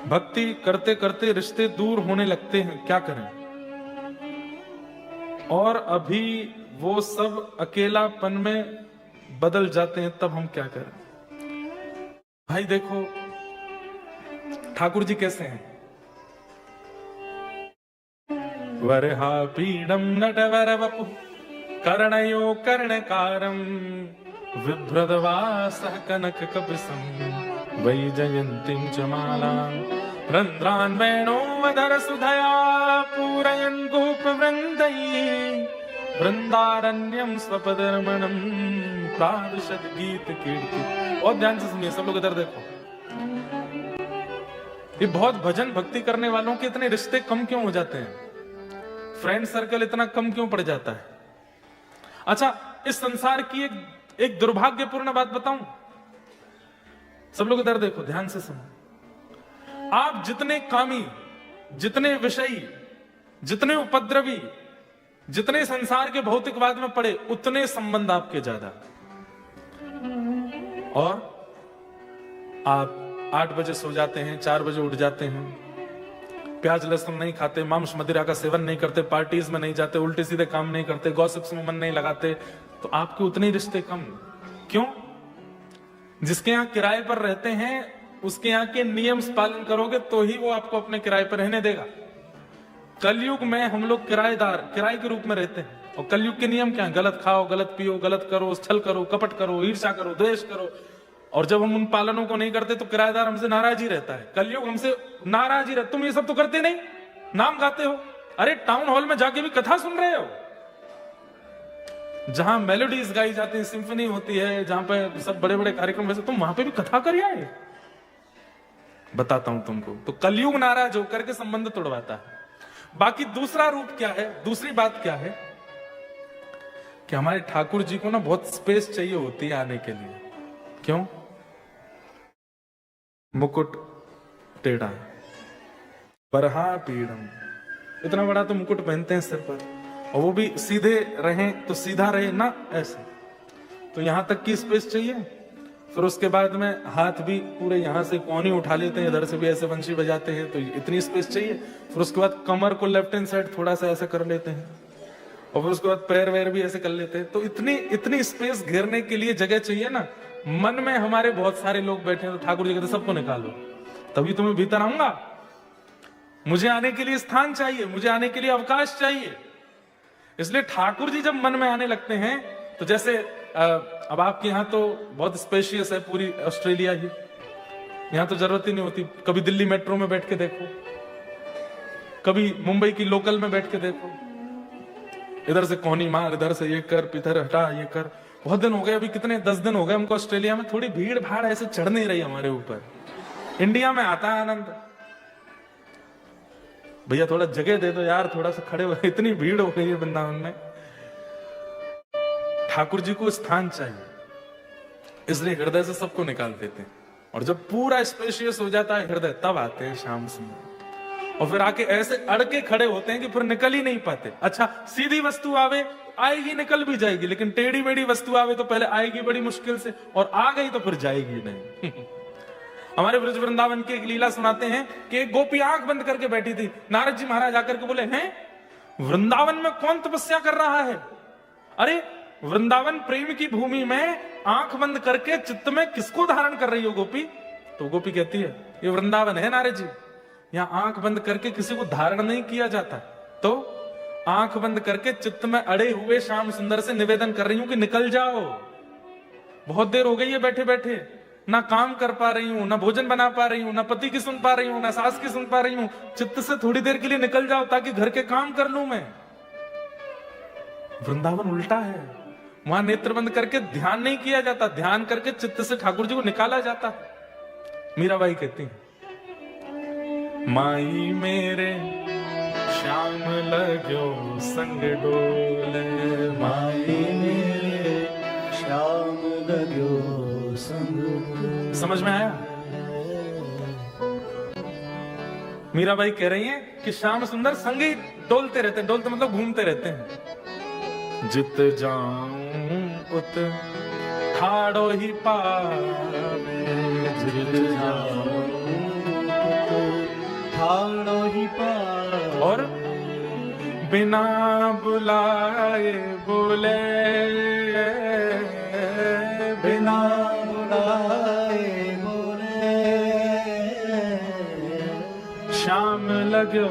भक्ति करते करते रिश्ते दूर होने लगते हैं, क्या करें? और अभी वो सब अकेलापन में बदल जाते हैं, तब हम क्या करें? भाई देखो ठाकुर जी कैसे हैं। वरहा पीडम नटवर वपु कर्णयो कर्णकारम विभ्रदवासः कनक कपिसं वैजयन्तीं च मालां रन्ध्रान् वेणोवधर सुधया पूरयन् गोपवृन्दैः वृन्दारण्यं स्वपदरमणं प्राविशत् गीत कीर्ति। और ध्यान से सुनिए सब लोग, इधर देखो। ये बहुत भजन भक्ति करने वालों के इतने रिश्ते कम क्यों हो जाते हैं? फ्रेंड सर्कल इतना कम क्यों पड़ जाता है? अच्छा, इस संसार की एक दुर्भाग्यपूर्ण बात बताऊं। सब लोग इधर देखो, ध्यान से सुनो। आप जितने कामी, जितने विषयी, जितने उपद्रवी, जितने संसार के भौतिकवाद में पड़े, उतने संबंध आपके ज्यादा। और आप 8 बजे सो जाते हैं, 4 बजे उठ जाते हैं, प्याज लहसुन नहीं खाते, मांस मदिरा का सेवन नहीं करते, पार्टीज में नहीं जाते, उल्टे सीधे काम नहीं करते, गॉसिप्स में मन नहीं लगाते, तो आपके उतने रिश्ते कम क्यों? जिसके यहाँ किराए पर रहते हैं उसके यहाँ के नियम पालन करोगे तो ही वो आपको अपने किराए पर रहने देगा। कलयुग में हम लोग किराएदार, किराए के रूप में रहते हैं। और कलयुग के नियम क्या है? गलत खाओ, गलत पियो, गलत करो, छल करो, कपट करो, ईर्ष्या करो, द्वेष करो। और जब हम उन पालनों को नहीं करते तो किराएदार हमसे नाराज ही रहता है। कलयुग हमसे नाराज ही रहता। तुम ये सब तो करते नहीं, नाम गाते हो, अरे टाउन हॉल में जाके भी कथा सुन रहे हो, जहां मेलोडीज गाई जाती है, सिम्फनी होती है, जहां पे सब बड़े बड़े कार्यक्रम, वैसे तुम वहां पे भी कथा कर आए। बताता हूं तुमको, तो कलयुग नाराज होकर के संबंध तोड़वाता है। बाकी दूसरा रूप क्या है, दूसरी बात क्या है कि हमारे ठाकुर जी को ना बहुत स्पेस चाहिए होती है आने के लिए। क्यों? मुकुट टेढ़ा, बरहा पीड़म, इतना बड़ा तो मुकुट पहनते हैं सिर पर, और वो भी सीधे रहें तो सीधा रहे ना, ऐसे। तो यहां तक की स्पेस चाहिए। फिर उसके बाद में हाथ भी पूरे यहां से कोहनी उठा लेते हैं, इधर से भी ऐसे बंशी बजाते हैं, तो इतनी स्पेस चाहिए। फिर उसके बाद कमर को लेफ्ट हैंड साइड थोड़ा सा ऐसा कर लेते हैं, और फिर उसके बाद पैर वैर भी ऐसे कर लेते हैं। तो इतनी स्पेस घेरने के लिए जगह चाहिए ना। मन में हमारे बहुत सारे लोग बैठे हैं, तो ठाकुर जी कहते सबको निकालो, तभी तुम्हें भीतर आऊंगा। मुझे आने के लिए स्थान चाहिए, मुझे आने के लिए अवकाश चाहिए। इसलिए ठाकुर जी जब मन में आने लगते हैं, तो जैसे अब आपके यहाँ तो बहुत स्पेशियस है पूरी ऑस्ट्रेलिया ही, यहाँ तो जरूरत ही नहीं होती। कभी दिल्ली मेट्रो में बैठ के देखो, कभी मुंबई की लोकल में बैठ के देखो, इधर से कोहनी मार, इधर से ये कर, इधर हटा, ये कर। बहुत दिन हो गए, अभी कितने 10 दिन हो गए हमको ऑस्ट्रेलिया में, थोड़ी भीड़ भाड़ ऐसे चढ़ नहीं रही हमारे ऊपर। इंडिया में आता है आनंद, भैया थोड़ा जगह दे दो यार, थोड़ा सा खड़े हो, इतनी भीड़ हो गई है वृंदावन में। ठाकुर जी को स्थान चाहिए, इसलिए हृदय से सबको निकाल देते हैं। और जब पूरा स्पेशियस हो जाता है हृदय, तब आते हैं श्याम सुंदर, और फिर आके ऐसे अड़के खड़े होते हैं कि फिर निकल ही नहीं पाते। अच्छा, सीधी वस्तु आवे आएगी, निकल भी जाएगी, लेकिन टेढ़ी मेढ़ी वस्तु आवे तो पहले आएगी बड़ी मुश्किल से, और आ गई तो फिर जाएगी नहीं। हमारे ब्रज वृंदावन की एक लीला सुनाते हैं कि एक गोपी आंख बंद करके बैठी थी। नारद जी महाराज आकर के बोले, हैं वृंदावन में कौन तपस्या कर रहा है? अरे वृंदावन प्रेम की भूमि में आंख बंद करके चित्त में किसको धारण कर रही हो गोपी? तो गोपी कहती है, ये वृंदावन है नारद जी, यहाँ आंख बंद करके किसी को धारण नहीं किया जाता। तो आंख बंद करके चित्त में अड़े हुए श्याम सुंदर से निवेदन कर रही हूं कि निकल जाओ। बहुत देर हो गई है बैठे बैठे, ना काम कर पा रही हूं, ना भोजन बना पा रही हूं, ना पति की सुन पा रही हूं, ना सास की सुन पा रही हूं। चित्त से थोड़ी देर के लिए निकल जाओ ताकि घर के काम कर लूं मैं। वृंदावन उल्टा है, वहां नेत्र बंद करके ध्यान नहीं किया जाता, ध्यान करके चित्त से ठाकुर जी को निकाला जाता है। मीराबाई कहती है, माई मेरे श्याम लगो संग डोले, माई मेरे श्याम लगो संग। समझ में आया? मीराबाई कह रही हैं कि श्याम सुंदर संग ही डोलते रहते हैं, डोलते मतलब घूमते रहते हैं। जित जाऊं उत ठाड़ो ही पावे, जित जाऊं और बिना बुलाए बोले, बिना बुलाए बोले, शाम लगो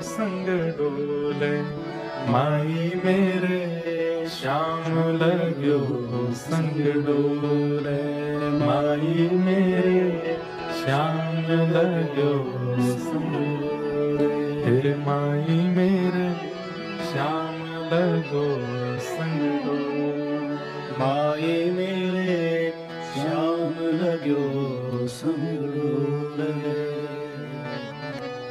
संग डोले, माई मेरे शाम लगो संग डोले, माई मेरे श्याम लगो संग डोले, हे माई मेरे श्याम लगो संग डोले, माई मेरे श्याम लगो संग डोले।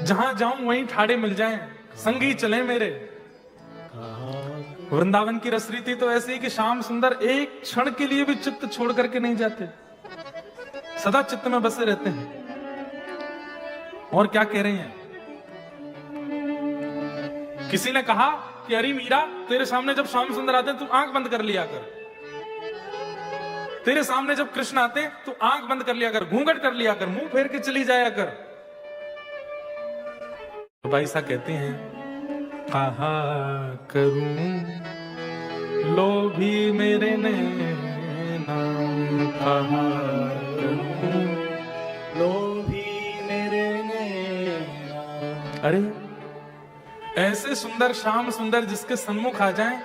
जहां जाऊं वहीं ठाड़े मिल जाएं, संगी चले मेरे। वृंदावन की रसरीति तो ऐसी है कि श्याम सुंदर एक क्षण के लिए भी चित्त छोड़ करके नहीं जाते, सदा चित्त में बसे रहते हैं। और क्या कह रहे हैं, किसी ने कहा कि अरे मीरा, तेरे सामने जब श्याम सुंदर आते हैं तू आंख बंद कर लिया कर, तेरे सामने जब कृष्ण आते हैं तू आंख बंद कर लिया कर, घूंघट कर लिया कर, मुंह फेर के चली जाया कर। तो भाई सा कहते हैं, कहा करूं लोभी मेरे नैना, कहा करूं लोभी मेरे नैना। अरे ऐसे सुंदर श्याम सुंदर जिसके सन्मुख आ जाएं,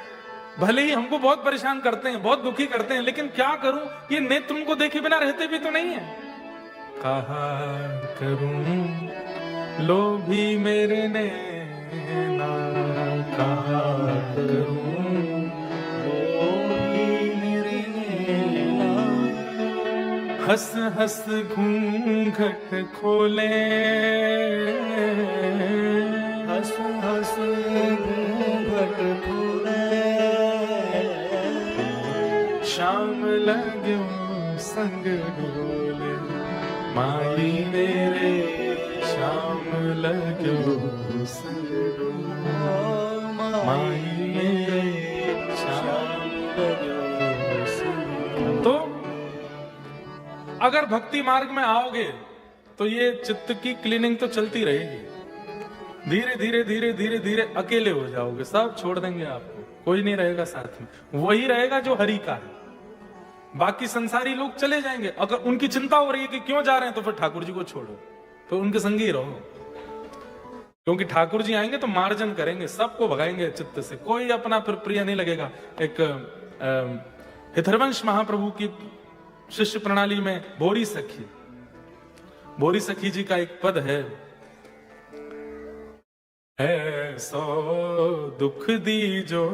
भले ही हमको बहुत परेशान करते हैं, बहुत दुखी करते हैं, लेकिन क्या करूं, ये नेत्र उनको देखे बिना रहते भी तो नहीं है। कहा करूं लोभी मेरे नैना, कहा करूं लोभी मेरे नैना। हंस हंस घूंघट खोले, हंस हंस घूंघट खोले, शाम लगो संग डोले, माई मेरे शाम लगो संग डोले, माई मेरे शाम लगो संग। तो अगर भक्ति मार्ग में आओगे तो ये चित्त की क्लीनिंग तो चलती रहेगी। धीरे धीरे धीरे धीरे धीरे अकेले हो जाओगे, सब छोड़ देंगे आपको, कोई नहीं रहेगा साथ में, वही रहेगा जो हरि का है। बाकी संसारी लोग चले जाएंगे। अगर उनकी चिंता हो रही है कि क्यों जा रहे हैं, तो फिर ठाकुर जी को छोड़ो, तो उनके संग ही रहो, क्योंकि ठाकुर जी आएंगे तो मार्जन करेंगे, सबको भगाएंगे चित्त से, कोई अपना फिर प्रिय नहीं लगेगा। एक हितरवंश महाप्रभु की शिष्य प्रणाली में भोरी सखी जी का एक पद है, ऐसो दुख दी जो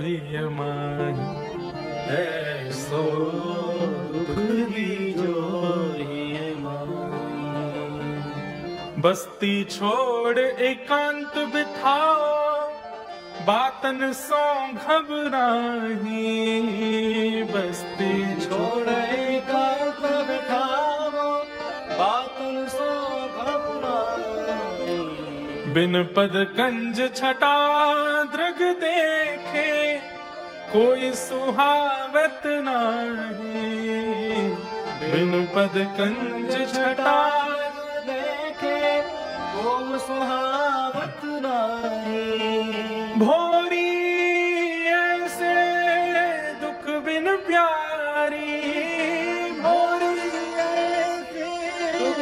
ही माही, ऐसो दुख दी जो ही माही, बस्ती छोड़ एकांत बिठाओ, बातन सो घबराही, बस्ती छोड़ एकांत बिठाओ, बातन सो घबराही, बिन पद कंज छटा दृग देखे, कोई सुहावत नहीं, बिन पद कंज छटा देखे, कोई सुहावत नहीं। भोरी ऐसे दुख बिन प्यारी, भोरी ऐसे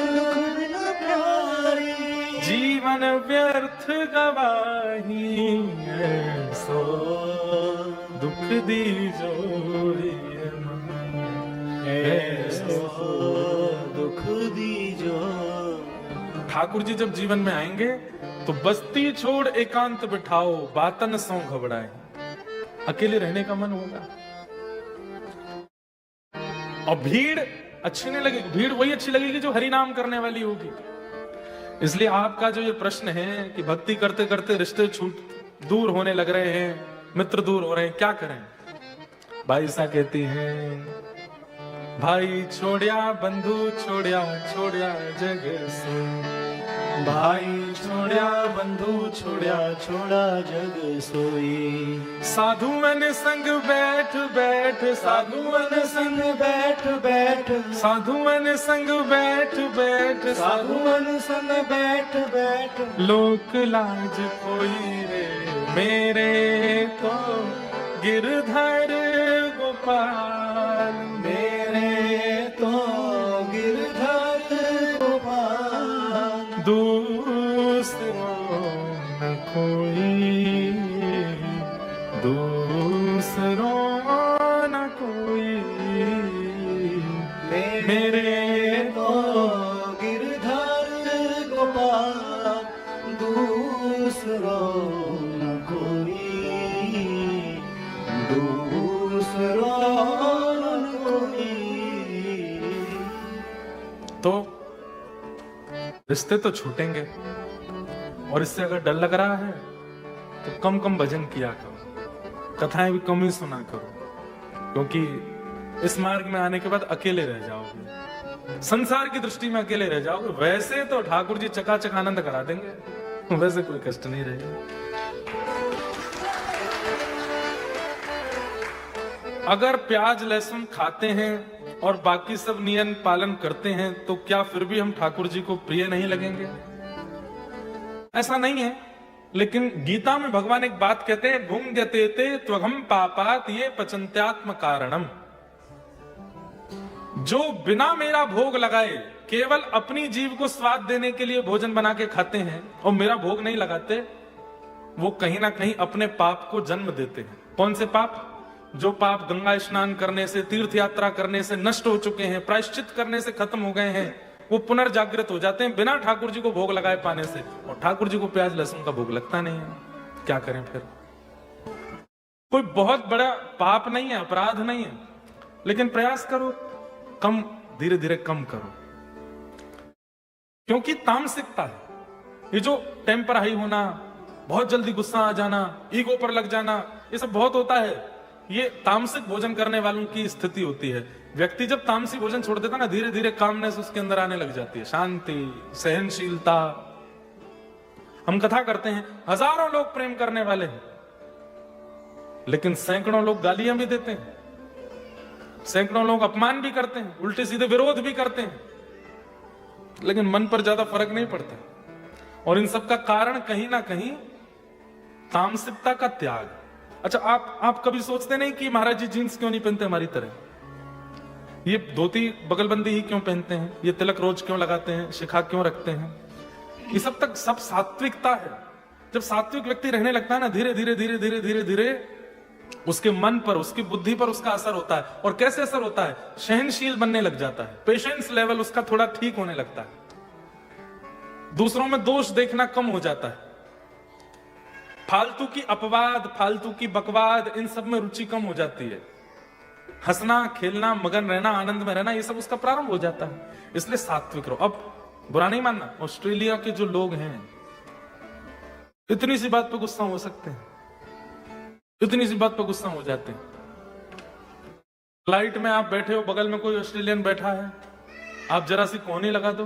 दुख बिन प्यारी, जीवन व्यर्थ गवाही, ऐसो दुख दी जोड़ी, ऐसो दुख दी जो। ठाकुर जी जब जीवन में आएंगे तो बस्ती छोड़ एकांत बिठाओ, बातन सो घबराए, अकेले रहने का मन होगा। और भीड़ अच्छी नहीं लगेगी, भीड़ वही अच्छी लगेगी जो हरि नाम करने वाली होगी। इसलिए आपका जो ये प्रश्न है कि भक्ति करते करते रिश्ते दूर होने लग रहे हैं, मित्र दूर हो रहे हैं, क्या करें? भाई सा कहती हैं, भाई छोड़िया बंधु छोड़िया छोड़िया जग सो, भाई छोड़िया बंधु छोड़िया छोड़ा जग सोई, साधुअन संग बैठ बैठ, साधुअन संग बैठ बैठ, साधुअन संग बैठ बैठ, साधु मन सन बैठ बैठ लोक लाज कोई रे मेरे तो गिरधर गोपाल मेरे तो गिरधर गोपाल दूसरो न कोई दूसरो न कोई मेरे तो गिरधर गोपाल दूसरो न कोई दूसरो न कोई। तो रिश्ते तो छूटेंगे, और इससे अगर डर लग रहा है तो कम कम भजन किया करो, कथाएं भी कम ही सुना करो, क्योंकि इस मार्ग में आने के बाद अकेले रह जाओगे, संसार की दृष्टि में अकेले रह जाओगे। वैसे तो ठाकुर जी चकाचक आनंद करा देंगे, वैसे कोई कष्ट नहीं रहेगा। अगर प्याज लहसुन खाते हैं और बाकी सब नियम पालन करते हैं तो क्या फिर भी हम ठाकुर जी को प्रिय नहीं लगेंगे? ऐसा नहीं है, लेकिन गीता में भगवान एक बात कहते हैं, भुंगते त्वघम पापात ये पचंत्यात्म कारणम। जो बिना मेरा भोग लगाए केवल अपनी जीव को स्वाद देने के लिए भोजन बना के खाते हैं और मेरा भोग नहीं लगाते, वो कहीं ना कहीं अपने पाप को जन्म देते हैं। कौन से पाप? जो पाप गंगा स्नान करने से, तीर्थ यात्रा करने से नष्ट हो चुके हैं, प्रायश्चित करने से खत्म हो गए हैं, वो पुनर्जागृत हो जाते हैं बिना ठाकुर जी को भोग लगाए पाने से। और ठाकुर जी को प्याज लहसुन का भोग लगता नहीं है, क्या करें फिर? कोई बहुत बड़ा पाप नहीं है, अपराध नहीं है, लेकिन प्रयास करो, कम, धीरे धीरे कम करो। क्योंकि तामसिकता है, ये जो टेम्पर हाई होना, बहुत जल्दी गुस्सा आ जाना, ईगो पर लग जाना, ये सब बहुत होता है। ये तामसिक भोजन करने वालों की स्थिति होती है। व्यक्ति जब तामसिक भोजन छोड़ देता ना, धीरे धीरे कामनेस उसके अंदर आने लग जाती है, शांति, सहनशीलता। हम कथा करते हैं, हजारों लोग प्रेम करने वाले हैं, लेकिन सैकड़ों लोग गालियां भी देते हैं, सैकड़ों लोग अपमान भी करते हैं, उल्टे सीधे विरोध भी करते हैं, लेकिन मन पर ज्यादा फर्क नहीं पड़ता। और इन सब का कारण कहीं ना कहीं तामसिकता का त्याग। अच्छा, आप कभी सोचते नहीं कि महाराज जी जीन्स क्यों नहीं पहनते हमारी तरह? ये धोती बगलबंदी ही क्यों पहनते हैं? ये तिलक रोज क्यों लगाते हैं? शिखा क्यों रखते हैं? ये सब तक सब सात्विकता है। जब सात्विक व्यक्ति रहने लगता है ना, धीरे धीरे धीरे धीरे धीरे धीरे उसके मन पर, उसकी बुद्धि पर उसका असर होता है। और कैसे असर होता है? सहनशील बनने लग जाता है, पेशेंस लेवल उसका थोड़ा ठीक होने लगता है, दूसरों में दोष देखना कम हो जाता है, फालतू की अपवाद, फालतू की बकवाद, इन सब में रुचि कम हो जाती है, हंसना, खेलना, मगन रहना, आनंद में रहना, ये सब उसका प्रारंभ हो जाता है। इसलिए सात्विक रहो। अब बुरा नहीं मानना, ऑस्ट्रेलिया के जो लोग हैं इतनी सी बात पे गुस्सा हो सकते हैं, इतनी सी बात पे गुस्सा हो जाते हैं। फ्लाइट में आप बैठे हो, बगल में कोई ऑस्ट्रेलियन बैठा है, आप जरा सी कोहनी लगा दो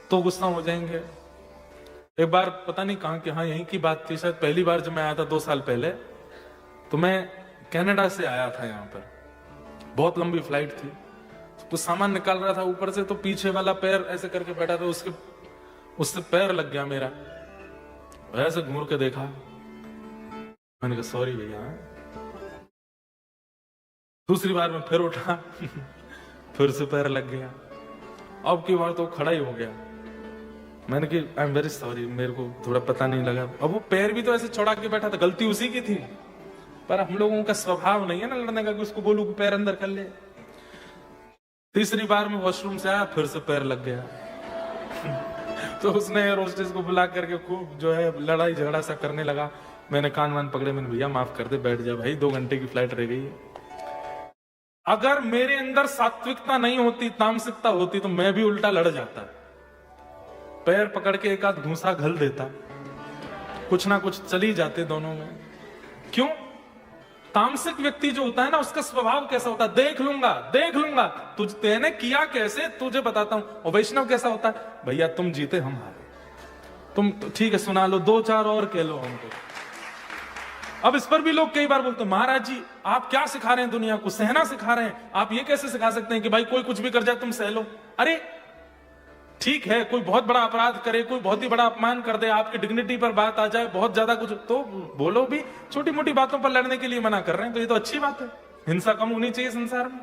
तो गुस्सा हो जाएंगे। एक बार पता नहीं कहां के, हाँ यहीं की बात थी शायद, पहली बार जब मैं आया था 2 साल पहले, तो मैं कनाडा से आया था यहाँ पर, बहुत लंबी फ्लाइट थी, तो कुछ सामान निकाल रहा था ऊपर से, तो पीछे वाला पैर ऐसे करके बैठा था, उससे पैर लग गया मेरा, ऐसे घूर के देखा, मैंने कहा सॉरी भैया। दूसरी बार में फिर उठा फिर से पैर लग गया, अब की बार तो खड़ा ही हो गया। मैंने कहा आई एम वेरी सॉरी, मेरे को थोड़ा पता नहीं लगा। अब वो पैर भी तो ऐसे चौड़ा के बैठा था, गलती उसी की थी, पर हम लोगों का स्वभाव नहीं है ना लड़ने का कि उसको बोलूं कि पैर अंदर कर ले। तीसरी बार में वॉशरूम से आया, फिर से पैर लग गया तो उसने एयर होस्टेस को बुला करके खूब जो है लड़ाई झगड़ा सा करने लगा। मैंने कान वान पकड़े, मैंने भैया माफ कर दे, बैठ जा भाई, 2 घंटे की फ्लाइट रह गई है। अगर मेरे अंदर सात्विकता नहीं होती, तामसिकता होती, तो मैं भी उल्टा लड़ जाता, पैर पकड़ के एक आध घूसा घल देता, कुछ ना कुछ चली जाते दोनों में। क्यों? तामसिक व्यक्ति जो होता है ना, उसका स्वभाव कैसा होता है, देख लूंगा, तेने किया कैसे तुझे बताता हूं। और वैष्णव कैसा होता है, भैया तुम जीते हम हारे, तुम ठीक है सुना लो, 2-4 और कह लो हमको। अब इस पर भी लोग कई बार बोलते हैं, महाराज जी आप क्या सिखा रहे हैं दुनिया को, सहना सिखा रहे हैं, आप ये कैसे सिखा सकते हैं कि भाई कोई कुछ भी कर जाए तुम सह लो। अरे ठीक है, कोई बहुत बड़ा अपराध करे, कोई बहुत ही बड़ा अपमान कर दे, आपकी डिग्निटी पर बात आ जाए, बहुत ज्यादा कुछ, तो बोलो भी। छोटी मोटी बातों पर लड़ने के लिए मना कर रहे हैं, तो ये तो अच्छी बात है। हिंसा कम होनी चाहिए संसार में।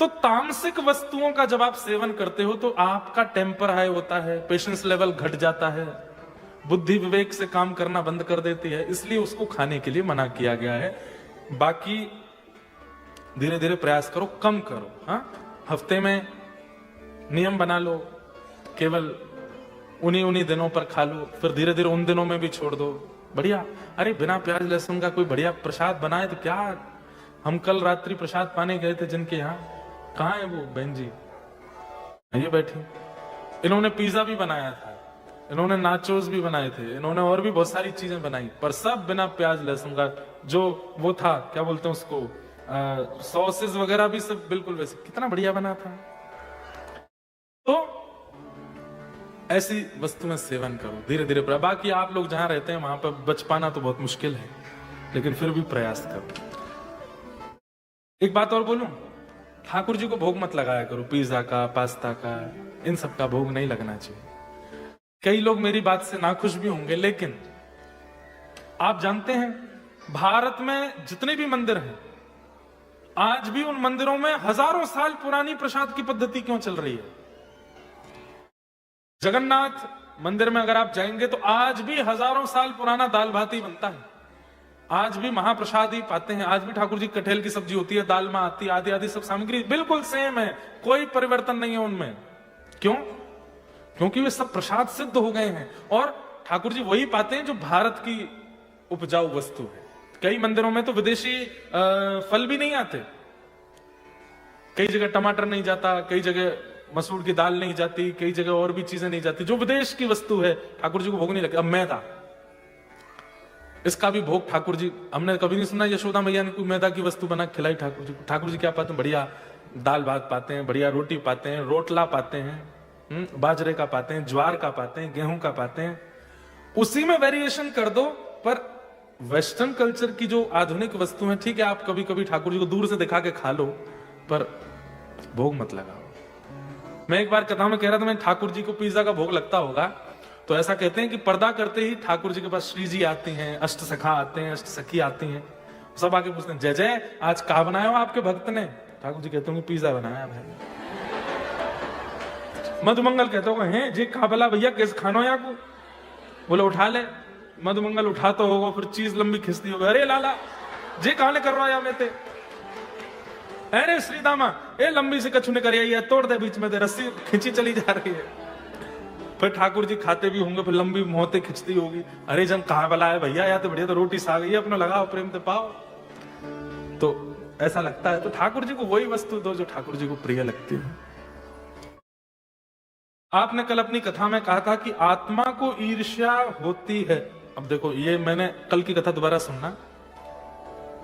तो तामसिक वस्तुओं का जब आप सेवन करते हो तो आपका टेम्पर हाई होता है, पेशेंस लेवल घट जाता है, बुद्धि विवेक से काम करना बंद कर देती है, इसलिए उसको खाने के लिए मना किया गया है। बाकी धीरे धीरे प्रयास करो, कम करो। हाँ, हफ्ते में नियम बना लो, केवल उन्हीं दिनों पर खा लो, फिर धीरे धीरे उन दिनों में भी छोड़ दो। बढ़िया। अरे बिना प्याज लहसुन का कोई बढ़िया प्रसाद बनाए तो क्या। हम कल रात्रि प्रसाद पाने गए थे जिनके यहाँ, कहाँ है वो बहन जी, ये बैठी, इन्होंने पिज्जा भी बनाया था, इन्होंने नाचोस भी बनाए थे, इन्होंने और भी बहुत सारी चीजें बनाई, पर सब बिना प्याज लहसुन का। जो वो था, क्या बोलते हैं उसको, सॉसेस वगैरह भी सब बिल्कुल वैसे, कितना बढ़िया बना था। तो ऐसी वस्तुएं सेवन करो धीरे धीरे। बाकी आप लोग जहां रहते हैं वहां पर बच पाना तो बहुत मुश्किल है, लेकिन फिर भी प्रयास करो। एक बात और बोलूं, ठाकुर जी को भोग मत लगाया करो, पिज्जा का, पास्ता का, इन सब का भोग नहीं लगना चाहिए। कई लोग मेरी बात से नाखुश भी होंगे, लेकिन आप जानते हैं भारत में जितने भी मंदिर हैं, आज भी उन मंदिरों में हजारों साल पुरानी प्रसाद की पद्धति क्यों चल रही है। जगन्नाथ मंदिर में अगर आप जाएंगे तो आज भी हजारों साल पुराना दाल भात ही बनता है, आज भी महाप्रसाद ही पाते हैं, आज भी ठाकुर जी कटहल की सब्जी होती है, दाल में आती, आदि आदि सब सामग्री बिल्कुल सेम है, कोई परिवर्तन नहीं है उनमें। क्यों? क्योंकि वे सब प्रसाद सिद्ध हो गए हैं और ठाकुर जी वही पाते हैं जो भारत की उपजाऊ वस्तु है। कई मंदिरों में तो विदेशी फल भी नहीं आते, कई जगह टमाटर नहीं जाता, कई जगह मसूर की दाल नहीं जाती, कई जगह और भी चीजें नहीं जाती, जो विदेश की वस्तु है ठाकुर जी को भोग नहीं लगता। अब मैदा, इसका भी भोग ठाकुर जी, हमने कभी नहीं सुना यशोदा मैया ने कोई मैदा की वस्तु बना खिलाई ठाकुर जी को। ठाकुर जी क्या पाते हैं, बढ़िया दाल भात पाते हैं, बढ़िया रोटी पाते हैं, रोटला पाते हैं, बाजरे का पाते हैं, ज्वार का पाते हैं, गेहूं का पाते हैं। उसी में वेरिएशन कर दो, पर वेस्टर्न कल्चर की जो आधुनिक वस्तु है, ठीक है आप कभी कभी ठाकुर जी को दूर से दिखा के खा लो, पर भोग मत लगाओ। मैं एक बार कथा में कह रहा था, मैं ठाकुर जी को पिज्जा का भोग लगता होगा, तो ऐसा कहते हैं कि पर्दा करते ही ठाकुर जी के पास श्री जी आते हैं, अष्ट सखा आते हैं, अष्ट सखी आती हैं, सब आके पूछते हैं, जय जय आज क्या बनाया हो आपके भक्त ने। ठाकुर जी कहते होंगे पिज्जा बनाया भाई। मधुमंगल कहते होगा, हैं जी कहा भला भैया कैसे खानो या को, बोले उठा ले। मधुमंगल उठा तो होगा, फिर चीज लंबी खिंचती होगी, अरे लाला जे कहा कर रहा है ते, अरे श्रीदामा ए लंबी से कछु ने करिया है, तोड़ दे बीच में दे, रस्सी खींची चली जा रही है। फिर ठाकुर जी खाते भी होंगे, फिर लंबी मोहते खिंचती होगी, अरे जन कहां वाला है भैया, या तो बढ़िया तो रोटी सा गई है, अपना लगाओ प्रेम से पाओ। तो ऐसा लगता है, तो ठाकुर जी को वही वस्तु दो जो ठाकुर जी को प्रिय लगती है। आपने कल अपनी कथा में कहा था कि आत्मा को ईर्ष्या होती है। अब देखो, ये मैंने कल की कथा दोबारा सुनना,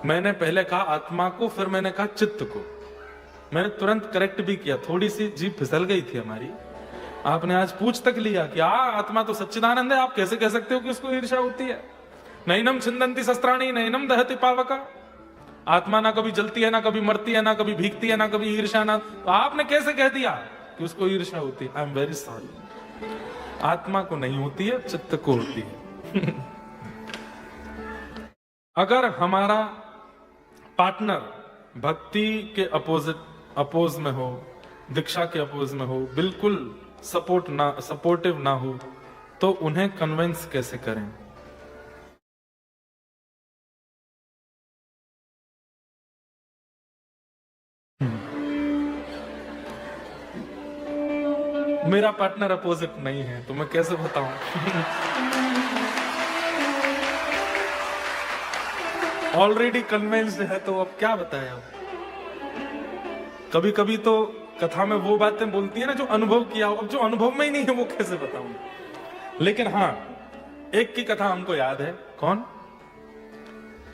मैंने पहले कहा आत्मा को, फिर मैंने कहा चित्त को। मैंने तुरंत करेक्ट भी किया, थोड़ी सी जीभ फिसल गई थी हमारी। आपने आज पूछ तक लिया कि आत्मा तो सच्चिदानंद है, आप कैसे कह सकते हो कि उसको ईर्ष्या होती है। नैनम छिंदंती शस्त्राणी नैनम दहति पावका। आत्मा ना कभी जलती है, ना कभी मरती है, ना कभी भीगती है, ना कभी ईर्ष्या, ना, तो आपने कैसे कह दिया कि उसको ईर्ष्या होती है। आई एम वेरी सॉरी, आत्मा को नहीं होती है, चित्त को होती है। अगर हमारा पार्टनर भक्ति के अपोज में हो, दीक्षा के अपोज में हो, बिल्कुल सपोर्टिव ना हो, तो उन्हें कन्विंस कैसे करें। मेरा पार्टनर अपोजिट नहीं है, तो मैं कैसे बताऊं। ऑलरेडी कन्विंस्ड है, तो अब क्या बताएं। अब कभी कभी तो कथा में वो बातें बोलती है ना जो अनुभव किया हो, अब जो अनुभव में ही नहीं है वो कैसे बताऊं। लेकिन हाँ, एक की कथा हमको याद है। कौन?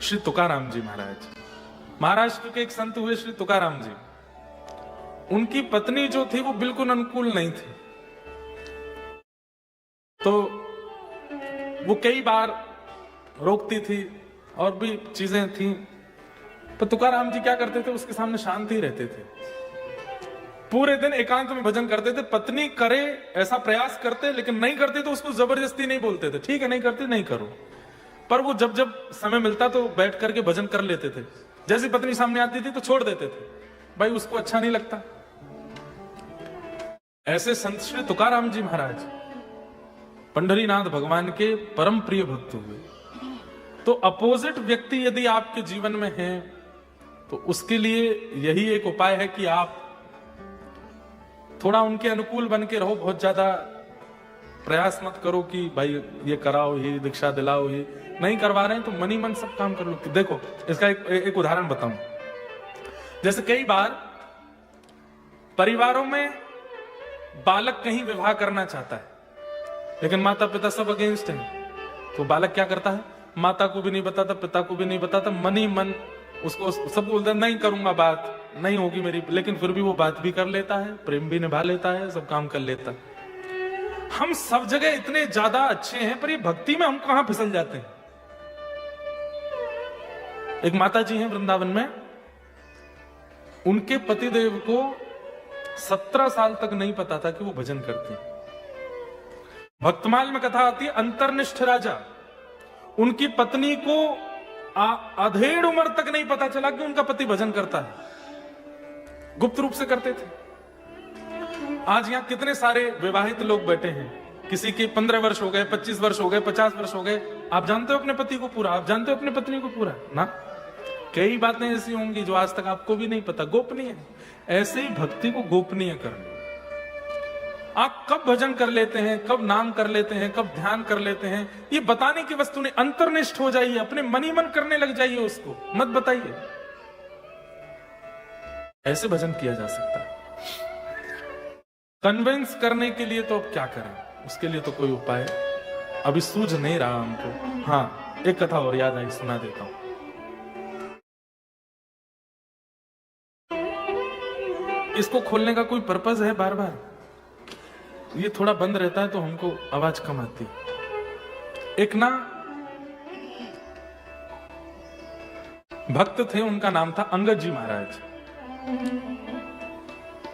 श्री तुकाराम जी महाराज। महाराष्ट्र के एक संत हुए श्री तुकाराम जी। उनकी पत्नी जो थी वो बिल्कुल अनुकूल नहीं थी, तो वो कई बार रोकती थी और भी चीजें थी, तो तुकाराम जी क्या करते थे, उसके सामने शांत ही रहते थे। पूरे दिन एकांत में भजन करते थे। पत्नी करे ऐसा प्रयास करते, लेकिन नहीं करते तो उसको जबरदस्ती नहीं बोलते थे, ठीक है नहीं करते नहीं करो। पर वो जब जब समय मिलता तो बैठ करके भजन कर लेते थे। जैसी पत्नी सामने आती थी तो छोड़ देते थे, भाई उसको अच्छा नहीं लगता। ऐसे संत श्री तुकाराम जी महाराज पंढरीनाथ भगवान के परम प्रिय भक्त हुए। तो अपोजिट व्यक्ति यदि आपके जीवन में है तो उसके लिए यही एक उपाय है कि आप थोड़ा उनके अनुकूल बन के रहो। बहुत ज्यादा प्रयास मत करो कि भाई ये कराओ, ये दीक्षा दिलाओ, ये नहीं करवा रहे हैं तो मन ही मन सब काम कर लो। देखो इसका एक उदाहरण बताऊं। जैसे कई बार परिवारों में बालक कहीं विवाह करना चाहता है, लेकिन माता पिता सब अगेंस्ट हैं। तो बालक क्या करता है, माता को भी नहीं बताता, पिता को भी नहीं बताता, मन ही मन उसको सबको बोलता है नहीं करूंगा, बात नहीं होगी मेरी, लेकिन फिर भी वो बात भी कर लेता है, प्रेम भी निभा लेता है, सब काम कर लेता है। हम सब जगह इतने ज्यादा अच्छे हैं, पर ये भक्ति में हम कहां फिसल जाते हैं। एक माता जी हैं वृंदावन में, उनके पतिदेव को 17 साल तक नहीं पता था कि वो भजन करते हैं। भक्तमाल में कथा आती है, अंतर्निष्ठ राजा, उनकी पत्नी को अधेड़ उम्र तक नहीं पता चला कि उनका पति भजन करता है, गुप्त रूप से करते थे। आज यहां कितने सारे विवाहित लोग बैठे हैं, किसी के 15 वर्ष हो गए, 25 वर्ष हो गए, 50 वर्ष हो गए, आप जानते हो अपने पति को पूरा, आप जानते हो अपने पत्नी को पूरा ना। कई बातें ऐसी होंगी जो आज तक आपको भी नहीं पता, गोपनीय है। ऐसे ही भक्ति को गोपनीय करना। आप कब भजन कर लेते हैं, कब नाम कर लेते हैं, कब ध्यान कर लेते हैं, ये बताने की वस्तु नहीं। अंतर्निष्ठ हो जाइए, अपने मन ही मन करने लग जाइए, उसको मत बताइए। ऐसे भजन किया जा सकता है। कन्विंस करने के लिए तो अब क्या करें, उसके लिए तो कोई उपाय अभी सूझ नहीं रहा हमको। हाँ, एक कथा और याद आई, सुना देता हूं। इसको खोलने का कोई पर्पस है, बार बार ये थोड़ा बंद रहता है तो हमको आवाज कम आती है। एक ना भक्त थे, उनका नाम था अंगद जी महाराज।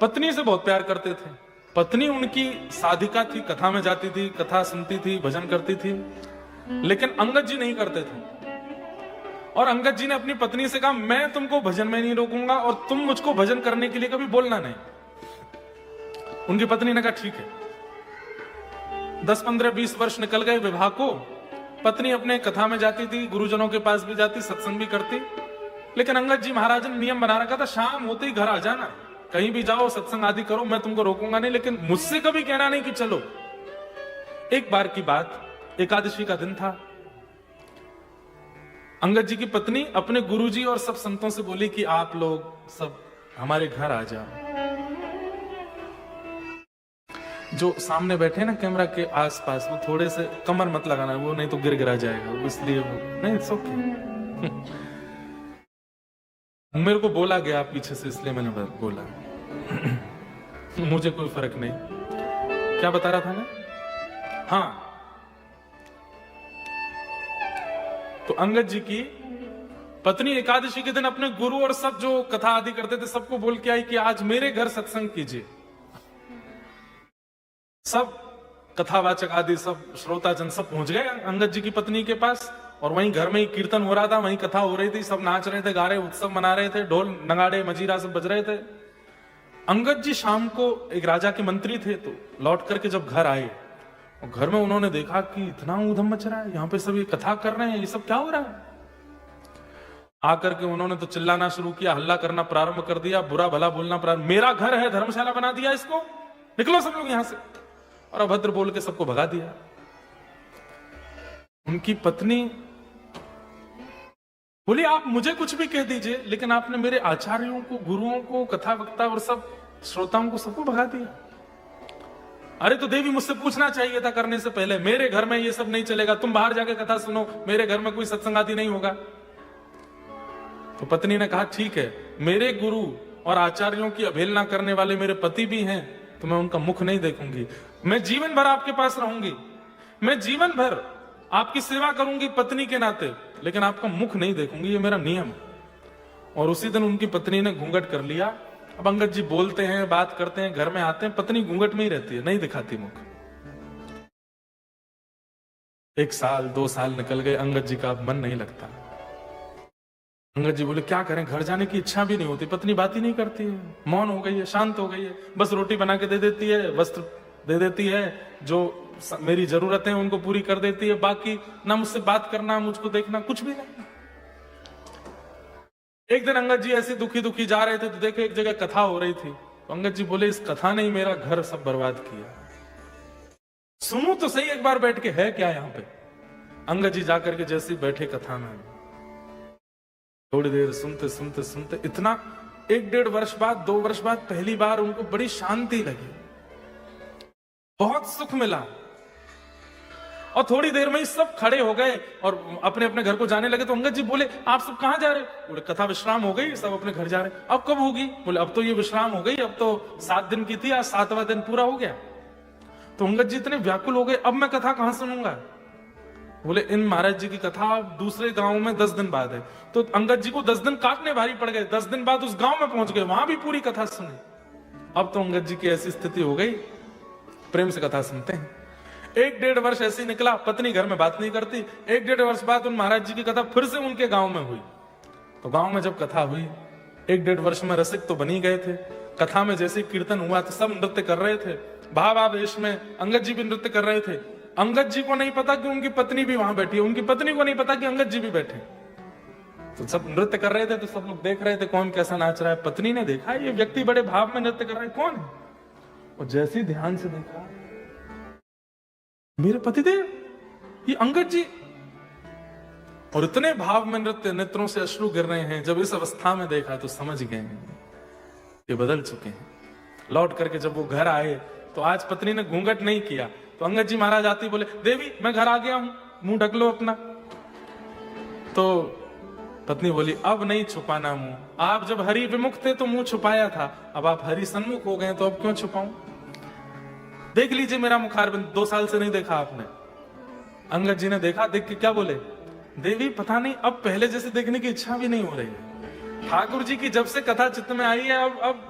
पत्नी से बहुत प्यार करते थे। पत्नी उनकी साधिका थी, कथा में जाती थी, कथा सुनती थी, भजन करती थी, लेकिन अंगद जी नहीं करते थे। और अंगद जी ने अपनी पत्नी से कहा, मैं तुमको भजन में नहीं रोकूंगा और तुम मुझको भजन करने के लिए कभी बोलना नहीं। उनकी पत्नी ने कहा ठीक है। 10, 15, 20 वर्ष निकल गए विवाह को। पत्नी अपने कथा में जाती थी, गुरुजनों के पास भी जाती, सत्संग भी करती, लेकिन अंगद जी महाराज ने नियम बना रखा था, शाम होते ही घर आ जाना, कहीं भी जाओ सत्संग आदि करो, मैं तुमको रोकूंगा नहीं, लेकिन मुझसे कभी कहना नहीं कि चलो। एक बार की बात, एकादशी का दिन था। अंगद जी की पत्नी अपने गुरुजी और सब संतों से बोली कि आप लोग सब हमारे घर आ जाओ। जो सामने बैठे ना कैमरा के आसपास, वो थोड़े से कमर मत लगाना, वो नहीं तो गिर गिरा जाएगा, वो इसलिए वो नहीं, इट्स ओके। मेरे को बोला गया पीछे से, इसलिए मैंने बोला। मुझे कोई फर्क नहीं। क्या बता रहा था मैं? हाँ, तो अंगद जी की पत्नी एकादशी के दिन अपने गुरु और सब जो कथा आदि करते थे सबको बोल के आई कि आज मेरे घर सत्संग कीजिए। सब कथावाचक आदि सब श्रोताजन सब पहुंच गए अंगद जी की पत्नी के पास, और वहीं घर में ही कीर्तन हो रहा था, वहीं कथा हो रही थी, सब नाच रहे थे, गा रहे, उत्सव मना रहे थे, ढोल नगाड़े मजीरा सब बज रहे थे। अंगद जी शाम को, एक राजा के मंत्री थे, तो लौट करके जब घर आए, और घर में उन्होंने देखा कि इतना ऊधम मच रहा है, यहाँ पे सब ये कथा कर रहे हैं, ये सब क्या हो रहा है। आकर के उन्होंने तो चिल्लाना शुरू किया, हल्ला करना प्रारंभ कर दिया, बुरा भला बोलना प्रारंभ, मेरा घर है, धर्मशाला बना दिया इसको, निकलो सब लोग यहां से, और अभद्र बोल के सबको भगा दिया। उनकी पत्नी बोली, आप मुझे कुछ भी कह दीजिए, लेकिन आपने मेरे आचार्यों को, गुरुओं को, कथा वक्ता और सब श्रोताओं को सबको भगा दिया। अरे तो देवी, मुझसे पूछना चाहिए था करने से पहले, मेरे घर में ये सब नहीं चलेगा, तुम बाहर जाके कथा सुनो, मेरे घर में कोई सत्संग आदि नहीं होगा। तो पत्नी ने कहा ठीक है, मेरे गुरु और आचार्यों की अवहेलना करने वाले मेरे पति भी हैं, तो मैं उनका मुख नहीं देखूंगी। मैं जीवन भर आपके पास रहूंगी, मैं जीवन भर आपकी सेवा करूंगी पत्नी के नाते, लेकिन आपका मुख नहीं देखूंगी, ये मेरा नियम। और उसी दिन उनकी पत्नी ने घूंघट कर लिया अब अंगद जी बोलते हैं, बात करते हैं, घर में आते हैं, पत्नी घूंघट में ही रहती है, नहीं दिखाती मुख। 1 साल 2 साल निकल गए, अंगद जी का अब मन नहीं लगता। अंगद जी बोले क्या करें, घर जाने की इच्छा भी नहीं होती, पत्नी बात ही नहीं करती है, मौन हो गई है, शांत हो गई है, बस रोटी बना के दे देती है, वस्त्र दे देती है, जो मेरी जरूरतें हैं उनको पूरी कर देती है, बाकी ना मुझसे बात करना, मुझको देखना, कुछ भी नहीं। एक दिन अंगद जी ऐसे दुखी दुखी जा रहे थे तो देखे एक जगह कथा हो रही थी, तो अंगद जी बोले इस कथा ने ही मेरा घर सब बर्बाद किया, सुनो तो सही एक बार बैठ के, है क्या यहाँ पे। अंगद जी जाकर के जैसे ही बैठे कथा में, थोड़ी देर सुनते सुनते सुनते इतना 1-1.5 वर्ष बाद 2 वर्ष बाद पहली बार उनको बड़ी शांति लगी, बहुत सुख मिला। और थोड़ी देर में ही सब खड़े हो गए और अपने अपने घर को जाने लगे। तो अंगद जी बोले आप सब कहां जा रहे हो? बोले कथा विश्राम हो गई, सब अपने घर जा रहे। अब कब होगी? बोले अब तो ये विश्राम हो गई, अब तो 7 दिन की थी, आज 7वां दिन पूरा हो गया। तो अंगद जी इतने व्याकुल हो गए, अब मैं कथा कहां सुनूंगा? बोले इन महाराज जी की कथा दूसरे गांव में 10 दिन बाद है। तो अंगद जी को 10 दिन काटने भारी पड़ गए, 10 दिन बाद उस गांव में पहुंच गए, वहां भी पूरी कथा सुनी। अब तो अंगद जी की ऐसी स्थिति हो गई, प्रेम से कथा सुनते हैं। 1-1.5 वर्ष ऐसे ही निकला, पत्नी घर में बात नहीं करती। 1-1.5 वर्ष बाद उन महाराज जी की कथा फिर से उनके गांव में हुई। तो गांव में जब कथा हुई, 1-1.5 वर्ष में रसिक तो बनी गए थे। कथा में जैसे कीर्तन हुआ तो सब नृत्य कर रहे थे, भावावेश में अंगद जी भी नृत्य कर रहे थे। अंगद जी को नहीं पता कि उनकी पत्नी भी वहां बैठी है, उनकी पत्नी को नहीं पता कि अंगद जी भी बैठे। तो सब नृत्य कर रहे थे, तो सब लोग देख रहे थे कौन कैसा नाच रहा है। पत्नी ने देखा ये व्यक्ति बड़े भाव में नृत्य कर रहा है, कौन है? और जैसे ही ध्यान से देखा, मेरे पतिदेव, ये अंगद जी। और इतने भाव में नृत्य, नेत्रों से अश्रु गिर रहे हैं। जब इस अवस्था में देखा तो समझ गए हैं ये बदल चुके हैं। लौट करके जब वो घर आए तो आज पत्नी ने घूंघट नहीं किया। तो अंगद जी महाराज आते बोले देवी मैं घर आ गया हूं, मुंह ढक लो अपना। तो पत्नी बोली अब नहीं छुपाना मुंह, आप जब हरि विमुख थे तो मुंह छुपाया था, अब आप हरि सन्मुख हो गए तो अब क्यों छुपाऊं? देख लीजिए मेरा मुखारबिंद, 2 साल से नहीं देखा आपने। अंगद जी ने देखा, देख के क्या बोले, देवी पता नहीं अब पहले जैसे देखने की इच्छा भी नहीं हो रही है। ठाकुर जी की जब से कथा चित्त में आई है,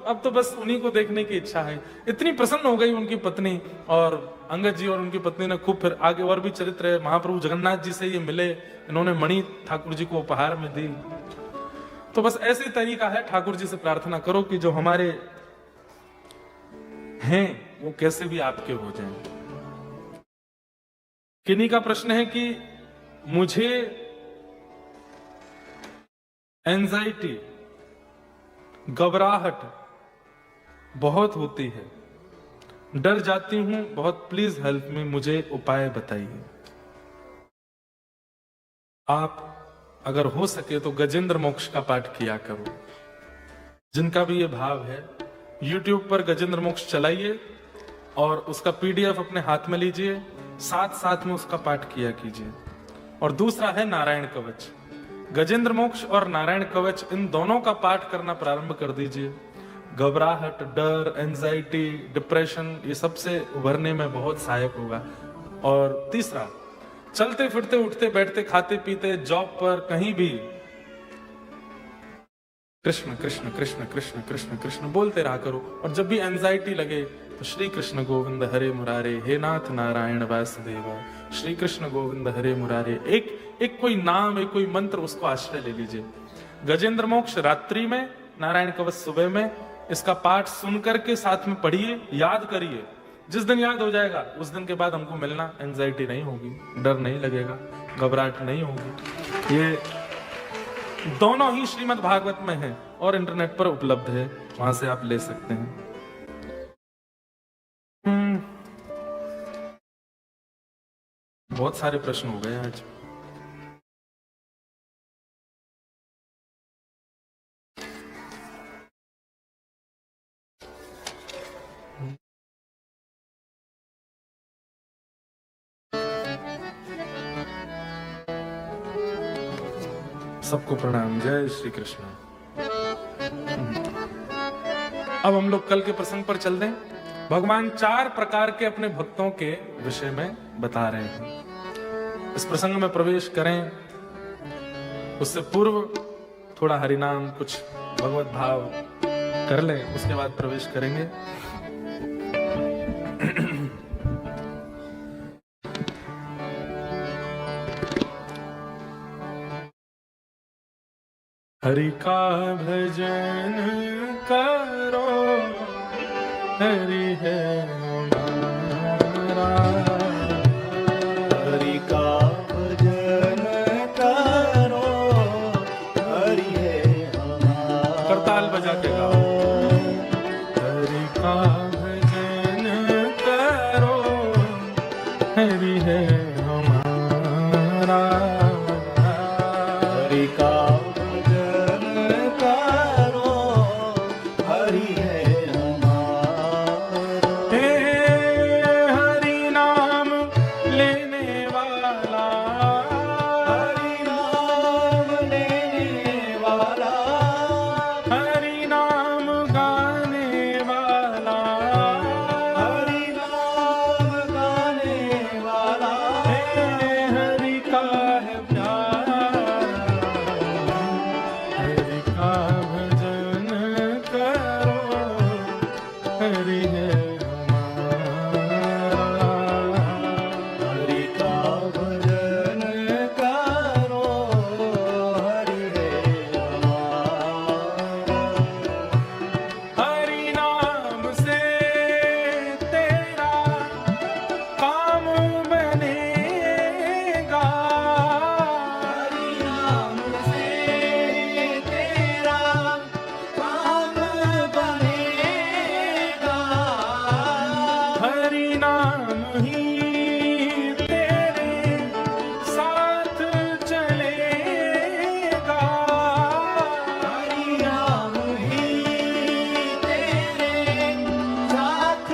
अब तो बस उन्हीं को देखने की इच्छा है। इतनी प्रसन्न हो गई उनकी पत्नी। और अंगद जी और उनकी पत्नी ने खूब फिर आगे और भी चरित्र है। महाप्रभु जगन्नाथ जी से ये मिले, इन्होंने मणि ठाकुर जी को उपहार में दी। तो बस ऐसे तरीका है, ठाकुर जी से प्रार्थना करो कि जो हमारे हैं वो कैसे भी आपके हो जाएं। किन्हीं का प्रश्न है कि मुझे एंजाइटी, घबराहट बहुत होती है, डर जाती हूं बहुत, प्लीज हेल्प मी, मुझे उपाय बताइए। आप अगर हो सके तो गजेंद्र मोक्ष का पाठ किया करो। जिनका भी ये भाव है, YouTube पर गजेंद्र मोक्ष चलाइए और उसका PDF अपने हाथ में लीजिए, साथ में उसका पाठ किया कीजिए। और दूसरा है नारायण कवच। गजेंद्र मोक्ष और नारायण कवच, इन दोनों का पाठ करना प्रारंभ कर दीजिए। घबराहट, डर, एंजाइटी, डिप्रेशन, ये सबसे उभरने में बहुत सहायक होगा। और तीसरा, चलते फिरते, उठते बैठते, खाते पीते, जॉब पर, कहीं भी कृष्ण कृष्ण कृष्ण कृष्ण कृष्ण कृष्ण बोलते रहा करो। और जब भी एंजाइटी लगे तो श्री कृष्ण गोविंद हरे मुरारे, हे नाथ नारायण वासुदेव, श्री कृष्ण गोविंद हरे मुरारे। एक कोई नाम, एक कोई मंत्र, उसको आश्रय ले लीजिए। गजेंद्र मोक्ष रात्रि में, नारायण कवच सुबह में। इसका पाठ सुन करके साथ में पढ़िए, याद करिए। जिस दिन याद हो जाएगा उस दिन के बाद हमको मिलना, एंजाइटी नहीं होगी, डर नहीं लगेगा, घबराहट नहीं होगी। ये दोनों ही श्रीमद् भागवत में है और इंटरनेट पर उपलब्ध है, वहां से आप ले सकते हैं। बहुत सारे प्रश्न हो गए आज। सबको प्रणाम, जय श्री कृष्ण। अब हम लोग कल के प्रसंग पर चल दें। भगवान 4 प्रकार के अपने भक्तों के विषय में बता रहे हैं। इस प्रसंग में प्रवेश करें उससे पूर्व थोड़ा हरिनाम, कुछ भगवत भाव कर ले, उसके बाद प्रवेश करेंगे। हरि का भजन करो, हरि है हमारा। हरि का भजन करो, हरि है हमारा। करताल बजा के गाओ। हरि का भजन करो, हरि है हमारा। हरि का भजन करो, हरि है हमारा। हे हरि नाम लेने वाला, हरि नाम लेने वाला, हरि नाम गाने वाला, हरि नाम गाने वाला। हे हरि का है प्यार। हरि का भजन करो, हरि है हमारा। हरि का भजन करो, हरि है हमारा। हरि नाम से तेरा काम बनेगा। हरि नाम से तेरा काम बनेगा। हरि नाम ही तेरे साथ चलेगा। हरि नाम ही तेरे साथ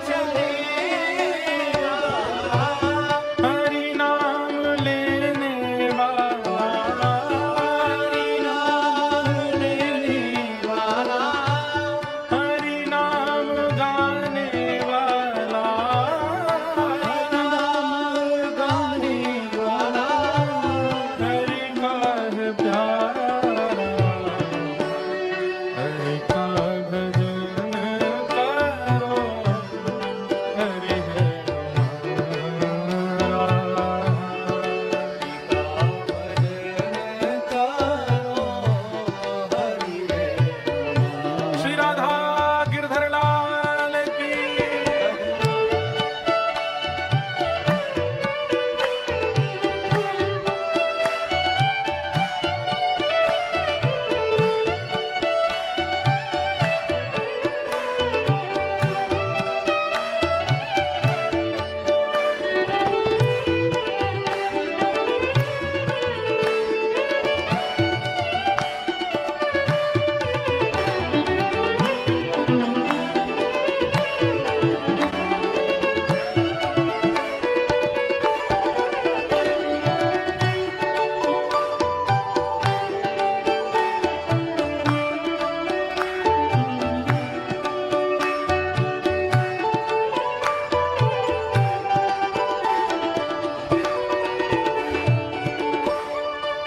चलेगा। हरि नाम लेने वाला, हरि नाम लेने वाला, हरि नाम गाने वाला, हरि नाम गाने वाला। हरि का है प्यारा। हरि का भजन करो, हरि है हमारा। श्री राधा गिरधर लाल की।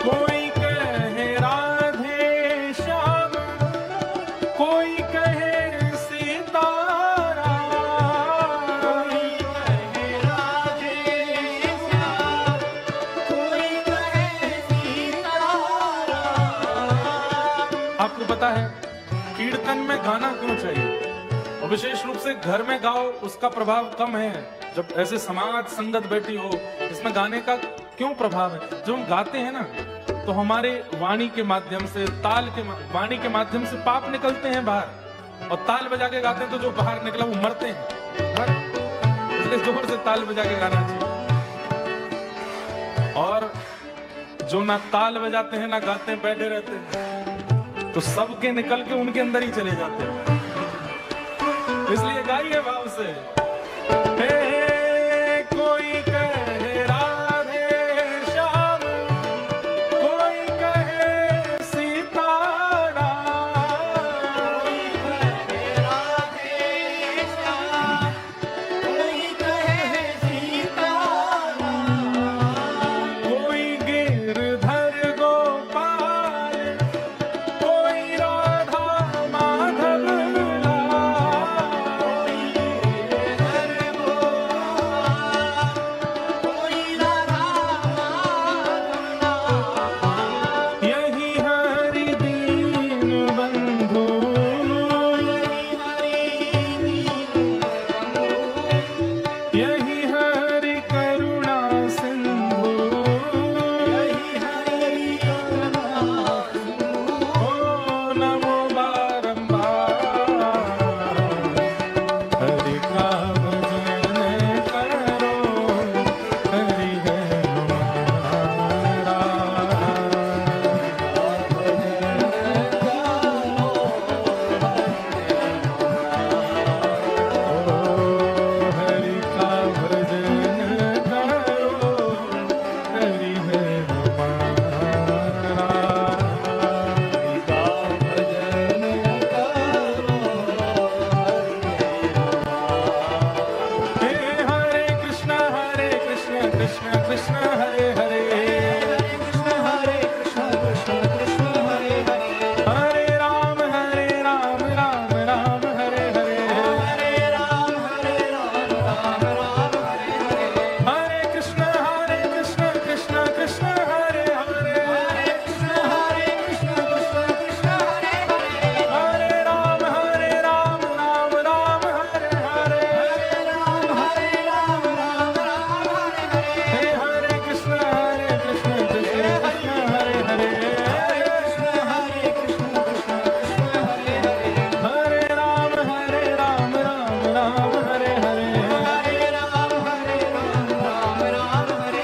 कोई कहे राधे श्याम, कोई कहे सीताराम। कोई कहे राधे श्याम, कोई कहे सीताराम। आपको पता है कीर्तन में गाना क्यों चाहिए, और विशेष रूप से घर में गाओ, उसका प्रभाव कम है। जब ऐसे समाज संगत बैठी हो, इसमें गाने का क्यों प्रभाव है? जब हम गाते हैं ना, तो हमारे वाणी के माध्यम से, वाणी के माध्यम से पाप निकलते हैं बाहर, और ताल बजा के गाते हैं तो जो बाहर निकला वो मरते हैं। इसलिए जोर से ताल बजा के गाना चाहिए। और जो ना ताल बजाते हैं ना गाते हैं, बैठे रहते हैं, तो सबके निकल के उनके अंदर ही चले जाते हैं। इसलिए गाइए भाव से। हे कोई कहे राधे श्याम, कोई कहे सीताराम। कोई कहे राधे श्याम, कोई कहे सीताराम। कोई गिरधर गोपाल, कोई राधा माधव यही हरि करुणा सिंधु, यही हरि करुणा ओ नमो बारंबार हरि का भजन करो, हरि है हमारा। ओ हरि का भजन करो, हरि है हमारा। का भजन करो, हे हरे कृष्ण कृष्ण कृष्ण हरे हरे, हरे कृष्ण कृष्ण कृष्ण हरे हरे, हरे राम राम राम हरे हरे, हरे राम राम राम हरे हरे, हरे कृष्ण कृष्ण कृष्ण हरे हरे, हरे कृष्ण कृष्ण कृष्ण हरे हरे, हरे राम राम राम हरे हरे, राम राम हरे हरे, हे हरे कृष्ण कृष्ण कृष्ण हरे हरे, कृष्ण कृष्ण कृष्ण हरे हरे, हरे राम राम राम हरे हरे। हरे राम राम हरे हरे,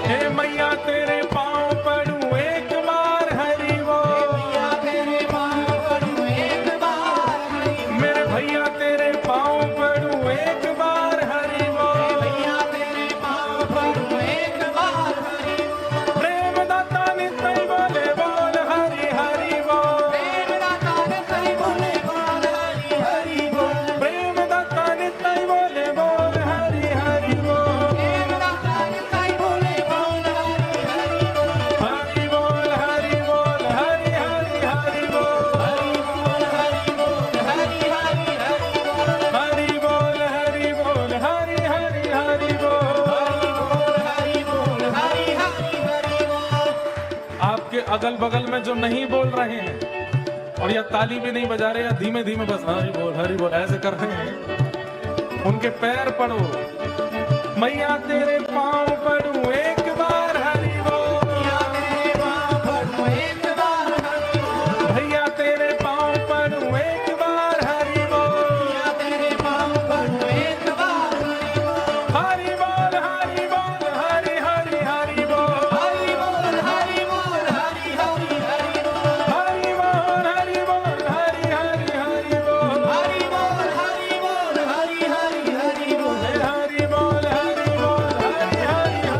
हे मैया तेरे पाँव पड़ूं एक बार हरि बोल, मैया तेरे पाँव पड़ूं एक बार हरि बोल, मेरे भैया तेरे पाँव पड़ूं एक बार हरि बोल, मैया तेरे पाँव पड़ूं एक बार हरि बोल, प्रेम दाता नित्य बोले बोल हरि हरि बोल, प्रेम दाता नित्य बोले बोल हरि हरि बोल, प्रेम दाता नित्य बोले बोल हरि हरि बोल, प्रेम दाता नित्य बोले बोल हरि हरि बोल, हरि बोल हरि बोल हरि हरि हरि बोल, हरि बोल हरि बोल हरि हरि हरि बोल, हरि बोल हरि बोल हरि हरि हरि बोल। हरि बोल हरि हरि हरि बोल, आपके अगल बगल में जो नहीं बोल रहे हैं और या ताली भी नहीं बजा रहे या धीमे धीमे बस हरि बोल ऐसे कर रहे हैं, उनके पैर पड़ो, मैया तेरे पाँव पड़ूं एक बार हरि बोल, मैया तेरे पाँव पड़ूं एक बार हरि बोल, भैया तेरे पाँव पड़ूं एक बार हरि बोल, मैया तेरे पाँव पड़ूं एक बार हरि बोल, हरि बोल हरि हरि हरि बोल, हरि बोल हरि बोल हरि हरि हरि बोल, हरि बोल हरि बोल हरि हरि हरि बोल, हरि बोल हरि बोल हरि हरि हरि बोल, हरि बोल हरि बोल हरि हरि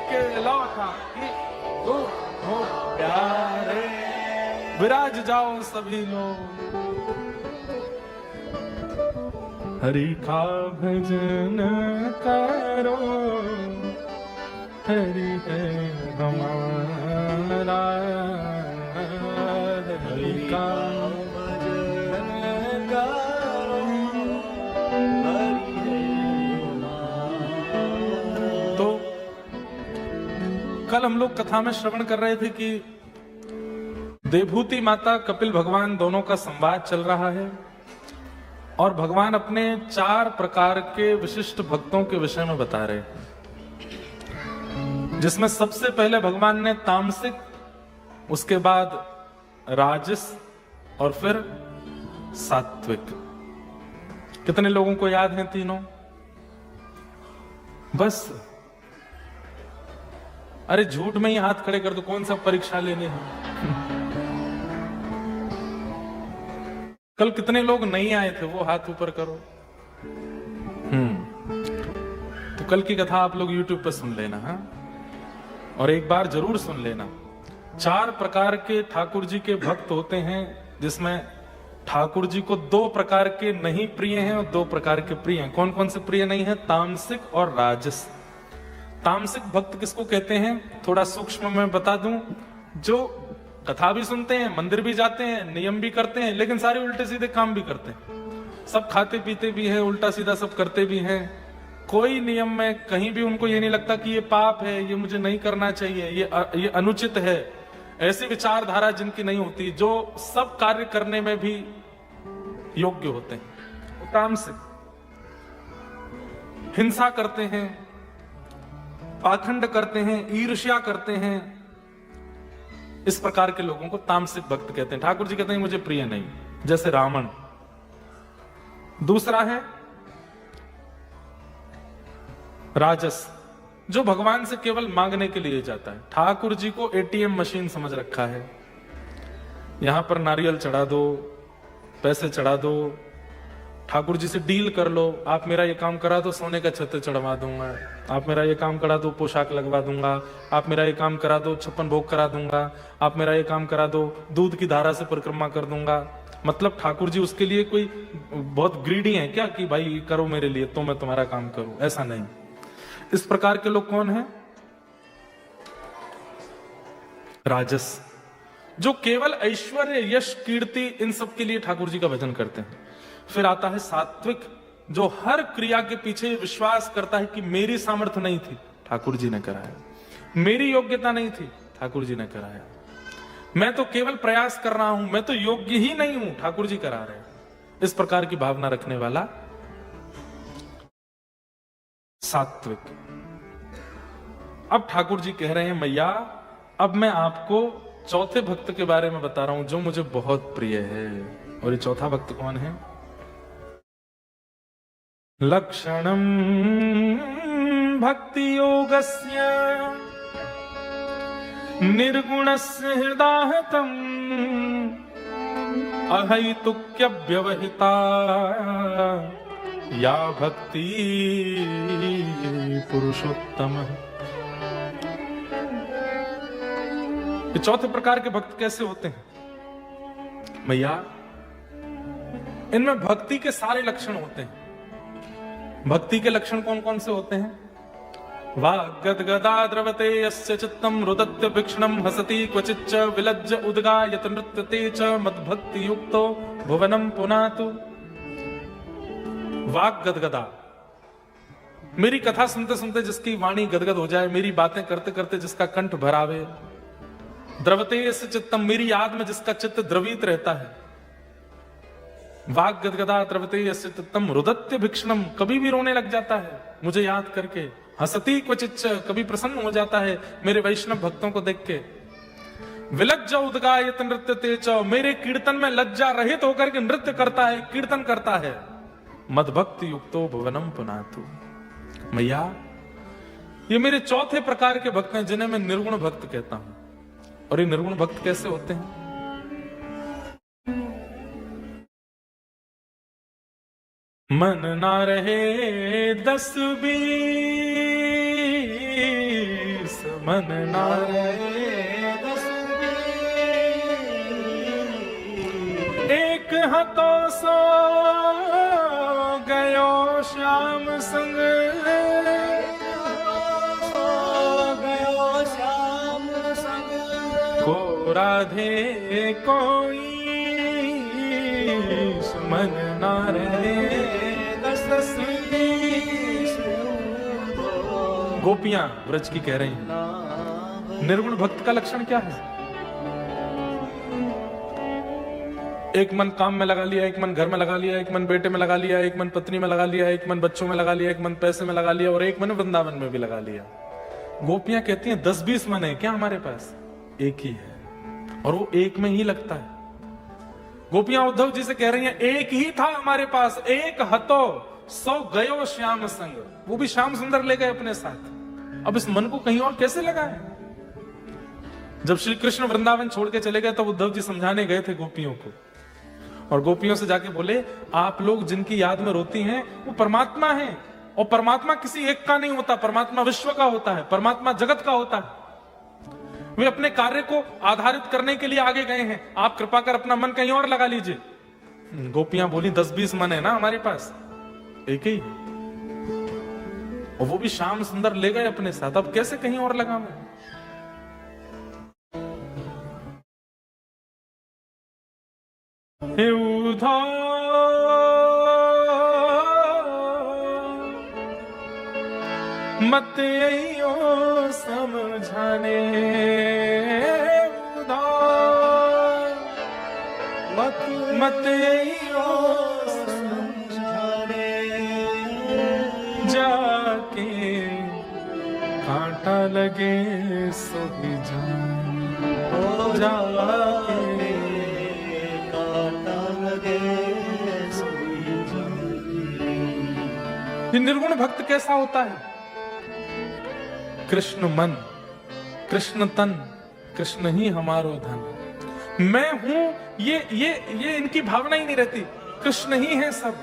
के लौटा कि तू हो प्यारे, विराज जाओ सभी लोग, हरि का भजन करो, हरि है हमारा, हरि का भजन करो, हरि है हमारा। तो कल हम लोग कथा में श्रवण कर रहे थे कि देवभूति माता कपिल भगवान दोनों का संवाद चल रहा है और भगवान अपने 4 प्रकार के विशिष्ट भक्तों के विषय में बता रहे हैं, जिसमें सबसे पहले भगवान ने तामसिक, उसके बाद राजस और फिर सात्विक। कितने लोगों को याद हैं तीनों? बस अरे झूठ में ही हाथ खड़े कर दो, कौन सा परीक्षा लेनी है। कल कितने लोग नहीं आए थे, वो हाथ ऊपर करो। तो कल की कथा आप लोग YouTube पर सुन लेना, हाँ, और एक बार जरूर सुन लेना। 4 प्रकार के ठाकुर जी के भक्त होते हैं, जिसमें ठाकुर जी को 2 प्रकार के नहीं प्रिय हैं और 2 प्रकार के प्रिय हैं। कौन कौन से प्रिय नहीं है? तामसिक और राजस। तामसिक भक्त किसको कहते हैं, थोड़ा सूक्ष्म में बता दूं। जो कथा भी सुनते हैं, मंदिर भी जाते हैं, नियम भी करते हैं, लेकिन सारे उल्टे सीधे काम भी करते हैं। सब खाते पीते भी हैं, उल्टा सीधा सब करते भी हैं। कोई नियम में कहीं भी उनको ये नहीं लगता कि ये पाप है, ये मुझे नहीं करना चाहिए, ये अनुचित है। ऐसी विचारधारा जिनकी नहीं होती, जो सब कार्य करने में भी योग्य होते हैं। तामसिक हिंसा करते हैं, पाखंड करते हैं, ईर्ष्या करते हैं। इस प्रकार के लोगों को तामसिक भक्त कहते हैं। ठाकुर जी कहते हैं मुझे प्रिय नहीं, जैसे रावण। दूसरा है राजस, जो भगवान से केवल मांगने के लिए जाता है। ठाकुर जी को ATM मशीन समझ रखा है। यहां पर नारियल चढ़ा दो, पैसे चढ़ा दो, ठाकुर जी से डील कर लो। आप मेरा ये काम करा दो, सोने का छत्र चढ़वा दूंगा। आप मेरा ये काम करा दो, पोशाक लगवा दूंगा। आप मेरा ये काम करा दो, 56 भोग करा दूंगा। आप मेरा ये काम करा दो, दूध की धारा से परिक्रमा कर दूंगा। मतलब ठाकुर जी उसके लिए कोई बहुत ग्रीडी है क्या कि भाई करो मेरे लिए तो मैं तुम्हारा काम करूं? ऐसा नहीं। इस प्रकार के लोग कौन है? राजस, जो केवल ऐश्वर्य, यश, कीर्ति, इन सब के लिए ठाकुर जी का भजन करते हैं। फिर आता है सात्विक, जो हर क्रिया के पीछे विश्वास करता है कि मेरी सामर्थ्य नहीं थी, ठाकुर जी ने कराया। मेरी योग्यता नहीं थी, ठाकुर जी ने कराया। मैं तो केवल प्रयास कर रहा हूं, मैं तो योग्य ही नहीं हूं, ठाकुर जी करा रहे हैं। इस प्रकार की भावना रखने वाला सात्विक। अब ठाकुर जी कह रहे हैं मैया, अब मैं आपको चौथे भक्त के बारे में बता रहा हूं जो मुझे बहुत प्रिय है। और ये चौथा भक्त कौन है? लक्षणम भक्ति योगस्य निर्गुणस्य हृदाहतम अहैतुक्यव्यवहिता या भक्ति पुरुषोत्तम। ये चौथे प्रकार के भक्त कैसे होते हैं भैया? इनमें भक्ति के सारे लक्षण होते हैं। भक्ति के लक्षण कौन कौन से होते हैं? वाग्गदगदा द्रवते यस्य चित्तम रुदत्य भिक्षणम हसति क्वचिच्च विलज्ज उद्गायत नृत्यते च मद्भक्ति युक्तो भुवनम पुनातु। वाग्गदगदा, मेरी कथा सुनते सुनते जिसकी वाणी गदगद हो जाए, मेरी बातें करते करते जिसका कंठ भरावे। द्रवते यस्य चित्तम, मेरी याद में जिसका चित्त द्रवित रहता है। वाग गदगदा द्रवते यस्य चित्तम रुदत्य भिक्षणम, कभी भी रोने लग जाता है मुझे याद करके। हसती क्वचिच्च, कभी प्रसन्न हो जाता है मेरे वैष्णव भक्तों को देख के। विलज्ज उद्गायत नृत्यते च, मेरे कीर्तन में लज्जा रहित होकर के नृत्य करता है, कीर्तन करता है। मद्भक्ति युक्तो भुवनम पुनातु। मैया, ये मेरे चौथे प्रकार के भक्त हैं जिन्हें मैं निर्गुण भक्त कहता हूं। और ये निर्गुण भक्त कैसे होते हैं? मन ना रहे 10-20 मन ना रहे। एक हतो सो गयो श्याम संग, को राधे कोई मन ना रहे। गोपियां ब्रज की कह रही हैं, निर्गुण भक्त का लक्षण क्या है? एक मन काम में लगा लिया, एक मन घर में लगा लिया, एक मन बेटे में लगा लिया, एक मन पत्नी में लगा लिया, एक मन बच्चों में लगा लिया, एक मन पैसे में लगा लिया और एक मन वृंदावन में भी लगा लिया। गोपियां कहती हैं 10-20 मन है क्या हमारे पास? एक ही है और वो एक में ही लगता है। गोपियां उद्धव जी से कह रही हैं एक ही था हमारे पास, एक हतो सो गयो श्याम संग, वो भी श्याम सुंदर ले गए अपने साथ। अब इस मन को कहीं और कैसे लगाए? जब श्री कृष्ण वृंदावन छोड़ के चले गए तब उद्धव जी समझाने गए थे गोपियों को, और गोपियों से जाके बोले आप लोग जिनकी याद में रोती हैं वो परमात्मा हैं, और परमात्मा किसी एक का नहीं होता, परमात्मा विश्व का होता है, परमात्मा जगत का होता है। वे अपने कार्य को आधारित करने के लिए आगे गए हैं, आप कृपा कर अपना मन कहीं और लगा लीजिए। गोपियां बोली 10-20 मन है ना हमारे पास, एक ही, और वो भी श्याम सुंदर ले गए अपने साथ, अब कैसे कहीं और लगावे? मत यो समझाने मत यो समझाने, जाके कांटा लगे सो ही जाए, जाके कांटा लगे सो ही जाए। निर्गुण भक्त कैसा होता है? कृष्ण मन, कृष्ण तन, कृष्ण ही हमारो धन। मैं हूं ये इनकी भावना ही नहीं रहती। कृष्ण ही है सब।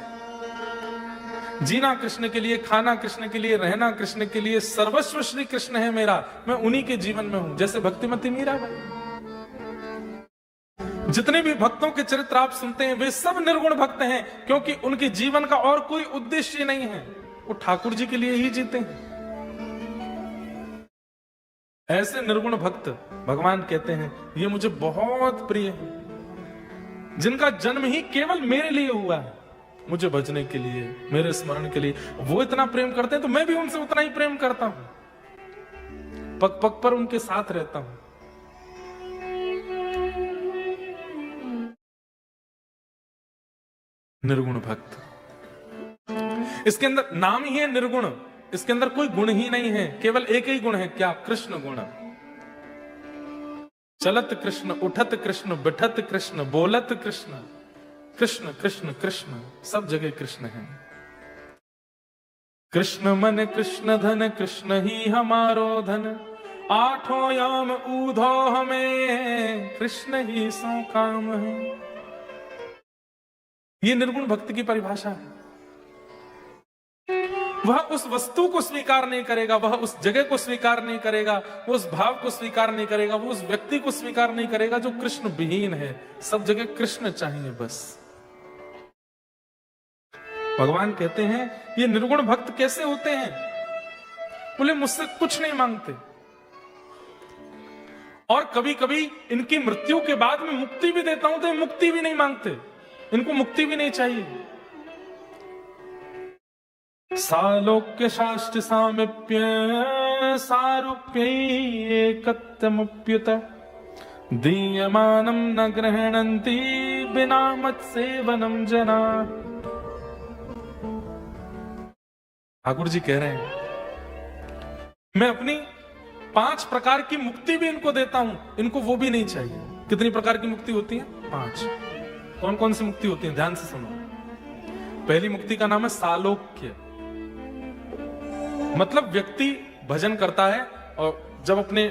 जीना कृष्ण के लिए, खाना कृष्ण के लिए, रहना कृष्ण के लिए, सर्वस्व श्री कृष्ण है मेरा, मैं उन्हीं के जीवन में हूं। जैसे भक्तिमती मीरा भाई, जितने भी भक्तों के चरित्र आप सुनते हैं वे सब निर्गुण भक्त हैं, क्योंकि उनके जीवन का और कोई उद्देश्य नहीं है, वो ठाकुर जी के लिए ही जीते हैं। ऐसे निर्गुण भक्त भगवान कहते हैं ये मुझे बहुत प्रिय है, जिनका जन्म ही केवल मेरे लिए हुआ है, मुझे भजने के लिए, मेरे स्मरण के लिए। वो इतना प्रेम करते हैं तो मैं भी उनसे उतना ही प्रेम करता हूं, पग पग पर उनके साथ रहता हूं। निर्गुण भक्त, इसके अंदर नाम ही है निर्गुण, इसके अंदर कोई गुण ही नहीं है, केवल एक ही गुण है, क्या? कृष्ण गुण। चलत कृष्ण, उठत कृष्ण, बिठत कृष्ण, बोलत कृष्ण, कृष्ण कृष्ण कृष्ण, सब जगह कृष्ण है। कृष्ण मन कृष्ण धन, कृष्ण ही हमारो धन, आठों याम ऊधो हमें, कृष्ण ही सो काम है। ये निर्गुण भक्ति की परिभाषा है। वह उस वस्तु को स्वीकार नहीं करेगा, वह उस जगह को स्वीकार नहीं करेगा, वो उस भाव को स्वीकार नहीं करेगा, वो उस व्यक्ति को स्वीकार नहीं करेगा जो कृष्ण विहीन है। सब जगह कृष्ण चाहिए बस। भगवान कहते हैं ये निर्गुण भक्त कैसे होते हैं? बोले मुझसे कुछ नहीं मांगते, और कभी कभी इनकी मृत्यु के बाद में मुक्ति भी देता हूं तो मुक्ति भी नहीं मांगते, इनको मुक्ति भी नहीं चाहिए। सालोक्य शास्त्र सामिप्य सारूप्य एकत्यमुप्युत, दीयमानं न गृह्णन्ति बिना मत सेवनम जना। ठाकुर जी कह रहे हैं मैं अपनी 5 प्रकार की मुक्ति भी इनको देता हूं, इनको वो भी नहीं चाहिए। कितनी प्रकार की मुक्ति होती है? 5। कौन कौन सी मुक्ति होती है? ध्यान से सुनो। पहली मुक्ति का नाम है सालोक्य, मतलब व्यक्ति भजन करता है और जब अपने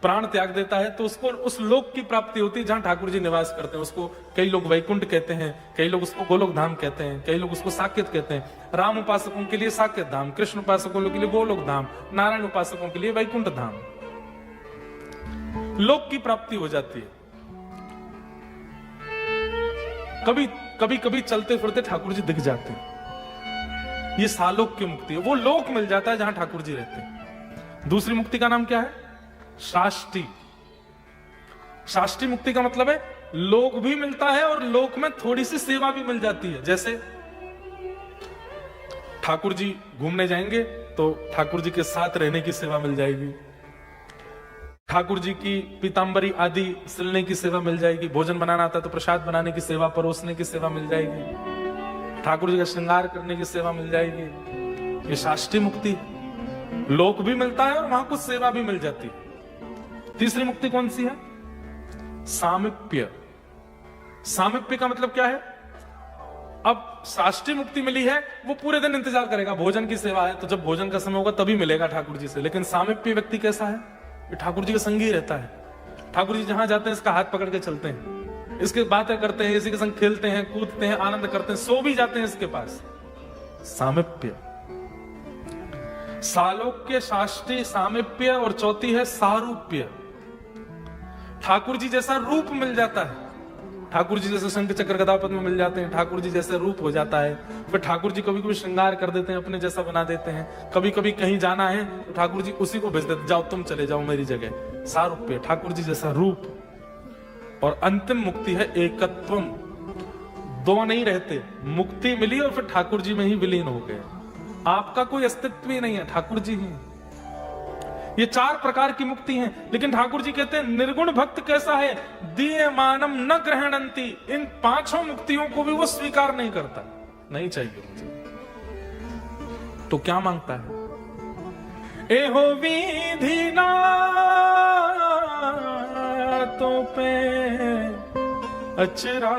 प्राण त्याग देता है तो उसको उस लोक की प्राप्ति होती है जहां ठाकुर जी निवास करते हैं। उसको कई लोग वैकुंठ कहते हैं, कई लोग उसको गोलोक धाम कहते हैं, कई लोग उसको साकेत कहते हैं। राम उपासकों के लिए साकेत धाम, कृष्ण उपासकों के लिए गोलोक धाम, नारायण उपासकों के लिए वैकुंठ धाम। लोक की प्राप्ति हो जाती है। कभी कभी चलते फिरते ठाकुर जी दिख जाते हैं, ये सालोक की मुक्ति है। वो लोक मिल जाता है जहां ठाकुर जी रहते हैं। दूसरी मुक्ति का नाम क्या है? शाष्टी। शाष्टी मुक्ति का मतलब है लोक भी मिलता है और लोक में थोड़ी सी सेवा भी मिल जाती है। जैसे ठाकुर जी घूमने जाएंगे तो ठाकुर जी के साथ रहने की सेवा मिल जाएगी, ठाकुर जी की पीतांबरी आदि सिलने की सेवा मिल जाएगी, भोजन बनाना आता है तो प्रसाद बनाने की सेवा, परोसने की सेवा मिल जाएगी, ठाकुर जी का श्रृंगार करने की सेवा मिल जाएगी। ये शाष्टी मुक्ति, लोक भी मिलता है और वहां कुछ सेवा भी मिल जाती है। तीसरी मुक्ति कौन सी है? सामिप्य। सामिप्य का मतलब क्या है? अब शाष्टी मुक्ति मिली है, वो पूरे दिन इंतजार करेगा, भोजन की सेवा है तो जब भोजन का समय होगा तभी मिलेगा ठाकुर जी से। लेकिन सामिप्य व्यक्ति कैसा है? ये ठाकुर जी के संगी रहता है। ठाकुर जी जहां जाते हैं इसका हाथ पकड़ के चलते हैं, इसके बातें करते हैं, इसी के संग खेलते हैं, कूदते हैं, आनंद करते हैं, सो भी जाते हैं इसके पास। सामिप्य। सालोक्य, शाष्टी, सामिप्य और चौथी है सारूप्य। ठाकुर जी जैसा रूप मिल जाता है, ठाकुर जी जैसे शंख चक्र गदापद में मिल जाते हैं, ठाकुर जी जैसे रूप हो जाता है। फिर ठाकुर जी कभी कभी श्रृंगार कर देते हैं, अपने जैसा बना देते हैं। कभी कभी कहीं जाना है तो ठाकुर जी उसी को भेज देते, जाओ तुम चले जाओ मेरी जगह। सारूप्य, ठाकुर जी जैसा रूप। और अंतिम मुक्ति है एकत्वम। दो नहीं रहते, मुक्ति मिली और फिर ठाकुर जी में ही विलीन हो गए। आपका कोई अस्तित्व ही नहीं है, ठाकुर जी ही। ये चार प्रकार की मुक्ति हैं, लेकिन ठाकुर जी कहते हैं निर्गुण भक्त कैसा है? दीयमानम न ग्रहणंती। इन पांचों मुक्तियों को भी वो स्वीकार नहीं करता, नहीं चाहिए मुझे। तो क्या मांगता है? एहो विधि ना तो पे अचरा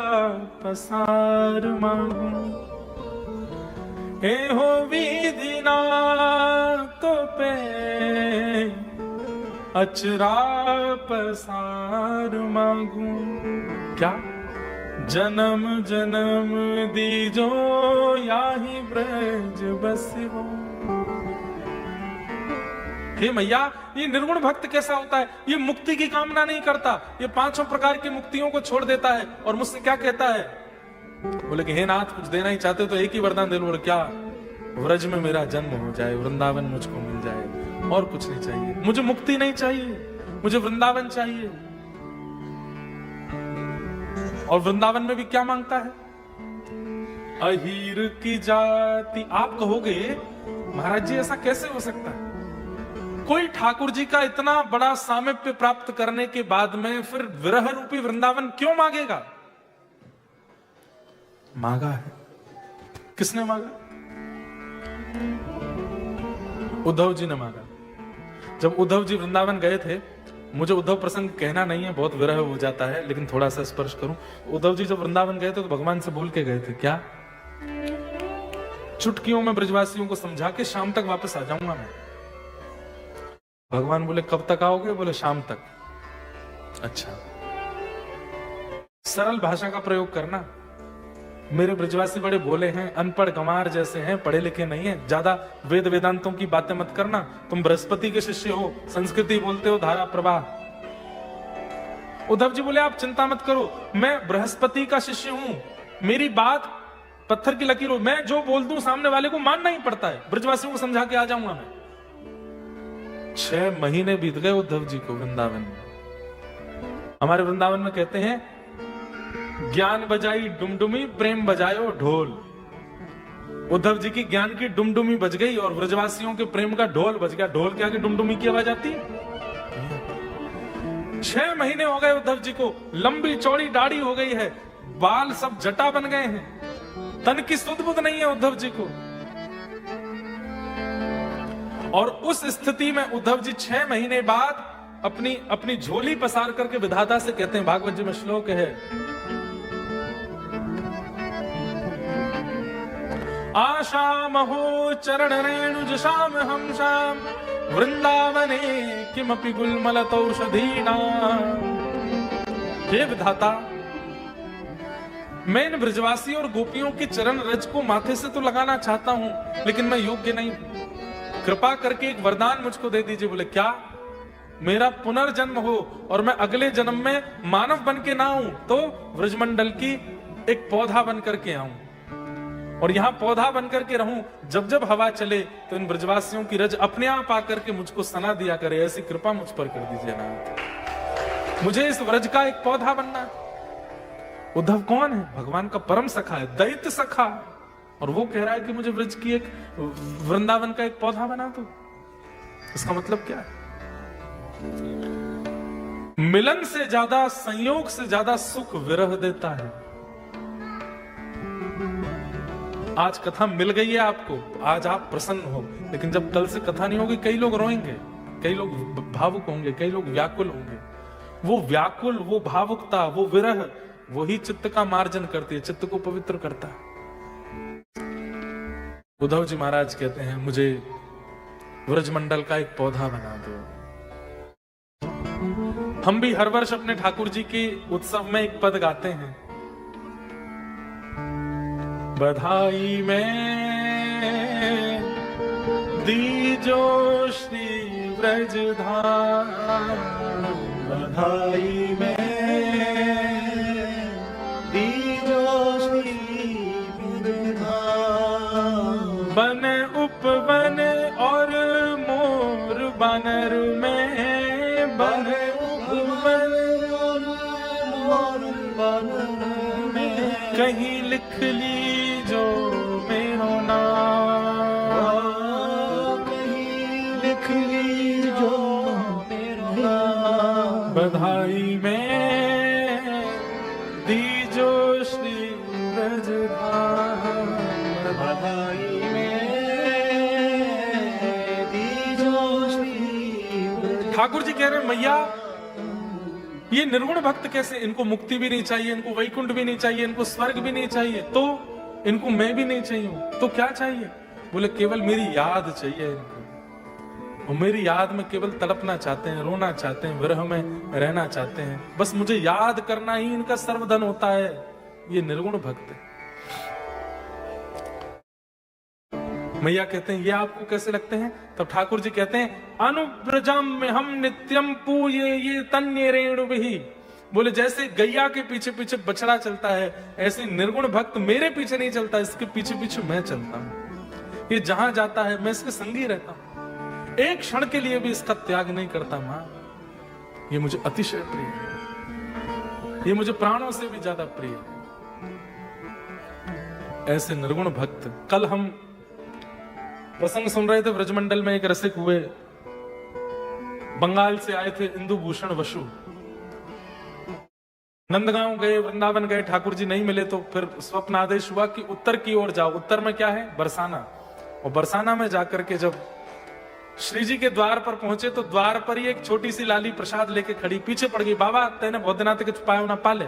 पसार मांगू, एहो विधि ना तो पे अचरा पसार मांगू। क्या? जन्म जन्म दीजो याही ब्रज बसिवो। हे मैया, ये निर्गुण भक्त कैसा होता है? ये मुक्ति की कामना नहीं करता, ये पांचों प्रकार की मुक्तियों को छोड़ देता है। और मुझसे क्या कहता है? बोले कि हे नाथ, कुछ देना ही चाहते तो एक ही वरदान दे लो। बोले क्या? व्रज में मेरा जन्म हो जाए, वृंदावन मुझको मिल जाए, और कुछ नहीं चाहिए मुझे। मुक्ति नहीं चाहिए, मुझे वृंदावन चाहिए। और वृंदावन में भी क्या मांगता है? अहीर की जाति। आप कहोगे महाराज जी ऐसा कैसे हो सकता है? कोई ठाकुर जी का इतना बड़ा सामिप्य प्राप्त करने के बाद में फिर विरह रूपी वृंदावन क्यों मांगेगा? मांगा है। किसने मांगा? उद्धव जी ने मांगा। जब उद्धव जी वृंदावन गए थे, मुझे उद्धव प्रसंग कहना नहीं है, बहुत विरह हो जाता है, लेकिन थोड़ा सा स्पर्श करूं। उद्धव जी जब वृंदावन गए थे तो भगवान से बोल के गए थे, क्या? चुटकियों में ब्रजवासियों को समझा के शाम तक वापस आ जाऊंगा मैं। भगवान बोले कब तक आओगे? बोले शाम तक। अच्छा, सरल भाषा का प्रयोग करना। मेरे ब्रजवासी बड़े भोले हैं, अनपढ़ गंवार जैसे हैं, पढ़े लिखे नहीं है, ज्यादा वेद वेदांतों की बातें मत करना। तुम बृहस्पति के शिष्य हो, संस्कृति बोलते हो, धारा प्रवाह। उद्धव जी बोले आप चिंता मत करो, मैं बृहस्पति का शिष्य हूं, मेरी बात पत्थर की लकीर हो, मैं जो बोल दूं सामने वाले को मानना ही पड़ता है। ब्रजवासियों को समझा के आ जाऊंगा मैं। 6 महीने बीत गए उद्धव जी को वृंदावन में। हमारे वृंदावन में कहते हैं ज्ञान बजाई डुमडुमी, प्रेम बजायो ढोल। उद्धव जी की ज्ञान की डुमडुमी बज गई और ब्रजवासियों के प्रेम का ढोल बज गया। ढोल के आगे डुमडुमी की आवाज आती। 6 महीने हो गए उद्धव जी को, लंबी चौड़ी दाढ़ी हो गई है, बाल सब जटा बन गए हैं, तन की सुध बुध नहीं है उद्धव जी को। और उस स्थिति में उद्धव जी 6 महीने बाद अपनी झोली पसार करके विधाता से कहते हैं, भागवत जी में श्लोक है, आशाम हो चरण रेणु शाम हम शाम वृंदावने किमपि गुलमलत औषधीना। हे विधाता, मैं इन ब्रजवासी और गोपियों के चरण रज को माथे से तो लगाना चाहता हूं, लेकिन मैं योग्य नहीं हूं, कृपा करके एक वरदान मुझको दे दीजिए। बोले क्या? मेरा पुनर्जन्म हो और मैं अगले जन्म में मानव बन के ना आऊं, तो ब्रजमंडल की एक पौधा बन करके आऊं और यहां पौधा बन करके रहूं। जब जब हवा चले तो इन ब्रजवासियों की रज अपने आप आकर के मुझको सना दिया करे, ऐसी कृपा मुझ पर कर दीजिए ना। मुझे इस व्रज का एक पौधा बनना है। उद्धव कौन है? भगवान का परम सखा है, दैत्य सखा, और वो कह रहा है कि मुझे व्रज की एक वृंदावन का एक पौधा बना दो। इसका मतलब क्या है? मिलन से ज्यादा, संयोग से ज्यादा सुख विरह देता है। आज कथा मिल गई है आपको, आज आप प्रसन्न हो, लेकिन जब कल से कथा नहीं होगी, कई लोग रोएंगे, कई लोग भावुक होंगे, कई लोग व्याकुल होंगे। वो व्याकुल, वो भावुकता, वो विरह, वही चित्त का मार्जन करती है, चित्त को पवित्र करता है। उद्धव जी महाराज कहते हैं, मुझे व्रजमंडल का एक पौधा बना दो। हम भी हर वर्ष अपने ठाकुर जी के उत्सव में एक पद गाते हैं, बधाई में दीजो श्री व्रजधाम, बधाई में दीजो श्री व्रजधाम। बन उपवन और मोर बानर में, बन उपवन और बानर में, कहीं लिख ली जो मेरो नाम, कहीं लिख ली जो मेरो नाम। बधाई में दीजो श्री व्रजधाम, बधाई में दीजो श्री व्रजधाम। ठाकुर जी कह रहे हैं, मैया ये निर्गुण भक्त कैसे? इनको मुक्ति भी नहीं चाहिए, इनको वैकुंठ भी नहीं चाहिए, इनको स्वर्ग भी नहीं चाहिए, तो इनको मैं भी नहीं चाहिए, तो क्या चाहिए? बोले केवल मेरी याद चाहिए इनको, और मेरी याद में केवल तड़पना चाहते हैं, रोना चाहते हैं, विरह में रहना चाहते हैं, बस मुझे याद करना ही इनका सर्वधन होता है। ये निर्गुण भक्त है। मैया कहते हैं, ये आपको कैसे लगते हैं? तब ठाकुर जी कहते हैं, अनुब्रजम में हम नित्यम पूये ये तन्य रेणु भी। बोले जैसे गैया के पीछे पीछे बछड़ा चलता है, ऐसे निर्गुण भक्त मेरे पीछे नहीं चलता, इसके पीछे पीछे मैं चलता हूं। ये जहां जाता है मैं इसके संगी रहता हूं, एक क्षण के लिए भी इसका त्याग नहीं करता। मां, ये मुझे अतिशय प्रिय है, ये मुझे प्राणों से भी ज्यादा प्रिय है। ऐसे निर्गुण भक्त। कल हम प्रसंग सुन रहे थे, ब्रजमंडल में एक रसिक हुए, बंगाल से आए थे, इंदुभूषण वसु। नंदगांव गए, वृंदावन गए, ठाकुर जी नहीं मिले, तो फिर स्वप्न आदेश हुआ कि उत्तर की ओर जाओ। उत्तर में क्या है? बरसाना। और बरसाना में जाकर के जब श्री जी के द्वार पर पहुंचे, तो द्वार पर ही एक छोटी सी लाली प्रसाद लेके खड़ी, पीछे पड़ गई। बाबा तेने बहुत दिना तक छुपाया ना पाले।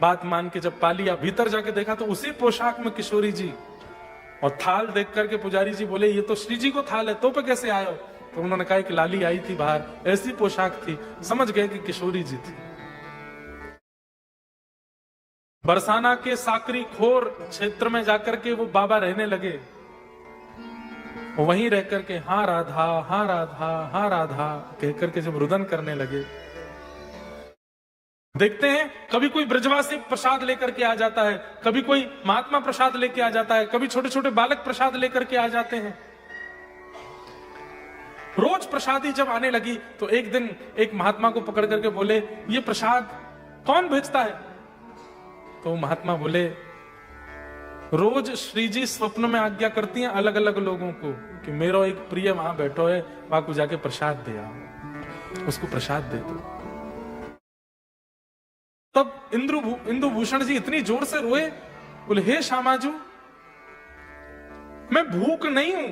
बात मान के जब पा लिया, भीतर जाके देखा तो उसी पोशाक में किशोरी जी, और थाल देख करके पुजारी जी बोले, ये तो श्री जी को थाल है, तो पे कैसे आयो? तो उन्होंने कहा कि लाली आई थी बाहर, ऐसी पोशाक थी, समझ गए कि किशोरी जी थी। बरसाना के साकरी खोर क्षेत्र में जाकर के वो बाबा रहने लगे। वहीं रह करके हाँ राधा, हाँ राधा, हाँ राधा कह करके जब रुदन करने लगे, देखते हैं कभी कोई ब्रजवासी प्रसाद लेकर के आ जाता है, कभी कोई महात्मा प्रसाद लेके आ जाता है, कभी छोटे छोटे बालक प्रसाद लेकर के आ जाते हैं। रोज प्रसादी जब आने लगी तो एक दिन एक महात्मा को पकड़ करके बोले, ये प्रसाद कौन भेजता है? तो महात्मा बोले, रोज श्री जी स्वप्न में आज्ञा करती हैं अलग अलग लोगों को कि मेरा एक प्रिय वहां बैठो है, वहां को जाके प्रसाद दे आओ, उसको प्रसाद दे दो। तब इंदुभूषण जी इतनी जोर से रोए, बोले हे श्यामाजू, मैं भूख नहीं हूं,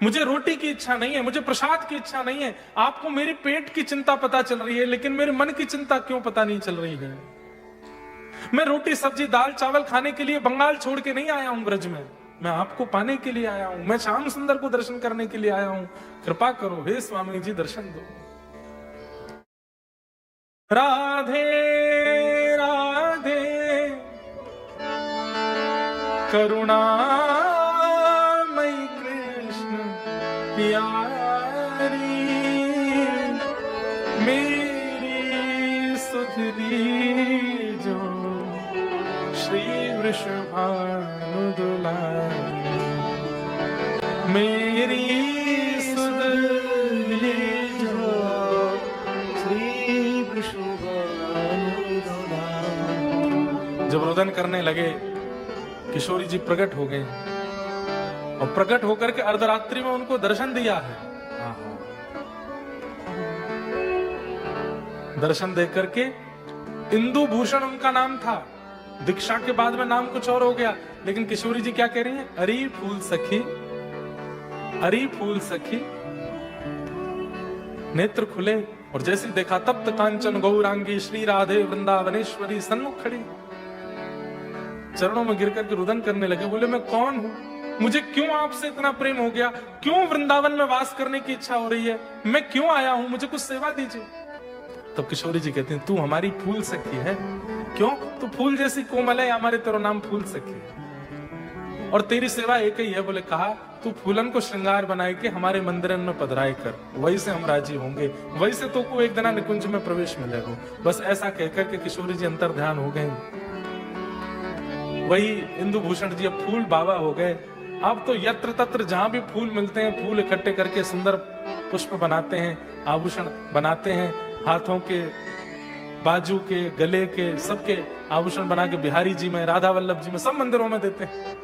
मुझे रोटी की इच्छा नहीं है, मुझे प्रसाद की इच्छा नहीं है। आपको मेरी पेट की चिंता पता चल रही है, लेकिन मेरे मन की चिंता क्यों पता नहीं चल रही है? मैं रोटी सब्जी दाल चावल खाने के लिए बंगाल छोड़ के नहीं आया हूं ब्रज में, मैं आपको पाने के लिए आया हूं, मैं श्याम सुंदर को दर्शन करने के लिए आया हूं। कृपा करो हे स्वामी जी, दर्शन दो। राधे राधे करुणामयी कृष्ण प्यारी, मेरी सुधरी जो श्री वृषभानु दुलारी, मेरी सुधरी जो श्री वृषभानु दुलारी। जब रुदन करने लगे, किशोरी जी प्रकट हो गए और प्रकट होकर के अर्धरात्रि में उनको दर्शन दिया है। दर्शन देख करके इंदु भूषण उनका नाम था, दीक्षा के बाद में नाम कुछ और हो गया, लेकिन किशोरी जी क्या कह रही हैं? अरी फूल सखी, अरी फूल सखी। नेत्र खुले और जैसे देखा तप्त कांचन गौरांगी श्री राधे वृंदावनेश्वरी सन्मुख खड़ी, चरणों में गिर करके रुदन करने लगे। बोले मैं कौन हूं, मुझे क्यों आपसे इतना प्रेम हो गया, क्यों वृंदावन में वास करने की इच्छा हो रही है, मैं क्यों आया हूं, मुझे कुछ सेवा दीजिए। तब किशोरी जी कहते हैं तू हमारी फूल सखी है। क्यों? तू फूल जैसी कोमल है, हमारे तेरा नाम फूल सखी है और तेरी सेवा एक ही है। बोले कहा तू फूलन को श्रृंगार बनाए के हमारे मंदिरन में पधराए कर, वही से हम राजी होंगे, वही से तो को एक दिन निकुंज में प्रवेश मिलेगा। बस ऐसा कहकर के किशोरी जी अंतर ध्यान हो गए। वही इंदु भूषण जी अब फूल बाबा हो गए। अब तो यत्र तत्र जहां भी फूल मिलते हैं, फूल इकट्ठे करके सुंदर पुष्प बनाते हैं, आभूषण बनाते हैं, हाथों के, बाजू के, गले के, सबके आभूषण बना के बिहारी जी में, राधा वल्लभ जी में, सब मंदिरों में देते हैं।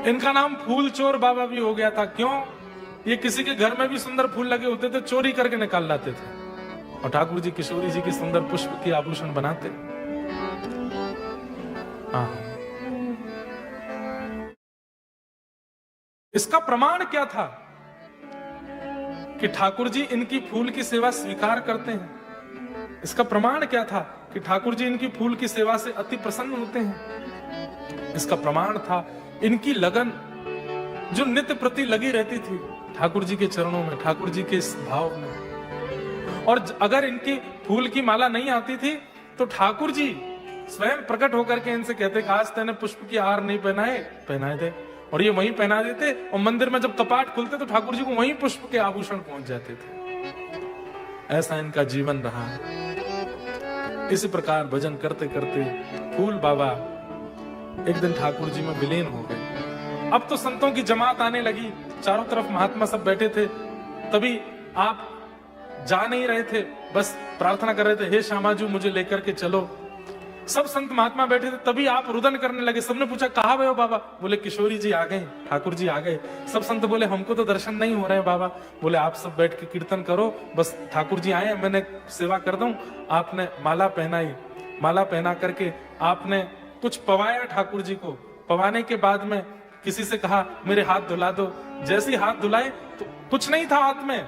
इनका नाम फूल चोर बाबा भी हो गया था। क्यों? ये किसी के घर में भी सुंदर फूल लगे होते थे, चोरी करके निकाल लाते थे और ठाकुर जी किशोरी जी की सुंदर पुष्प की आभूषण बनाते। हाँ, इसका प्रमाण क्या था कि ठाकुर जी इनकी फूल की सेवा स्वीकार करते हैं? इसका प्रमाण क्या था कि ठाकुर जी इनकी फूल की सेवा से अति प्रसन्न होते हैं? इसका प्रमाण था इनकी लगन, जो नित्य प्रति लगी रहती थी ठाकुर जी के चरणों में, ठाकुर जी के इस भाव में। और अगर इनकी फूल की माला नहीं आती थी तो ठाकुर जी स्वयं प्रकट होकर के इनसे कहते कि आज तेने पुष्प की हार नहीं पहनाए थे, और ये वहीं पहना देते और मंदिर में जब कपाट खुलते तो ठाकुर जी को वहीं पुष्प के आभूषण पहुंच जाते थे। ऐसा इनका जीवन रहा। इसी प्रकार भजन करते करते फूल बाबा एक दिन ठाकुर जी में विलीन हो गए। अब तो संतों की जमात आने लगी, चारों तरफ महात्मा सब बैठे थे। तभी आप जा नहीं रहे थे, बस प्रार्थना कर रहे थे, हे श्यामाजू मुझे लेकर के चलो। सब संत महात्मा बैठे थे, तभी आप रुदन करने लगे। सबने पूछा कहाँ गए हो बाबा? बोले किशोरी जी आ गए, ठाकुर जी आ गए। सब संत बोले हमको तो दर्शन नहीं हो रहे हैं बाबा। बोले आप सब बैठ के कीर्तन करो, बस ठाकुर जी आए, मैंने सेवा कर दूं। आपने माला पहनाई, माला पहना करके आपने कुछ पवाया ठाकुर जी को। पवाने के बाद में किसी से कहा मेरे हाथ धुला दो। जैसे ही हाथ धुलाए तो कुछ नहीं था हाथ में,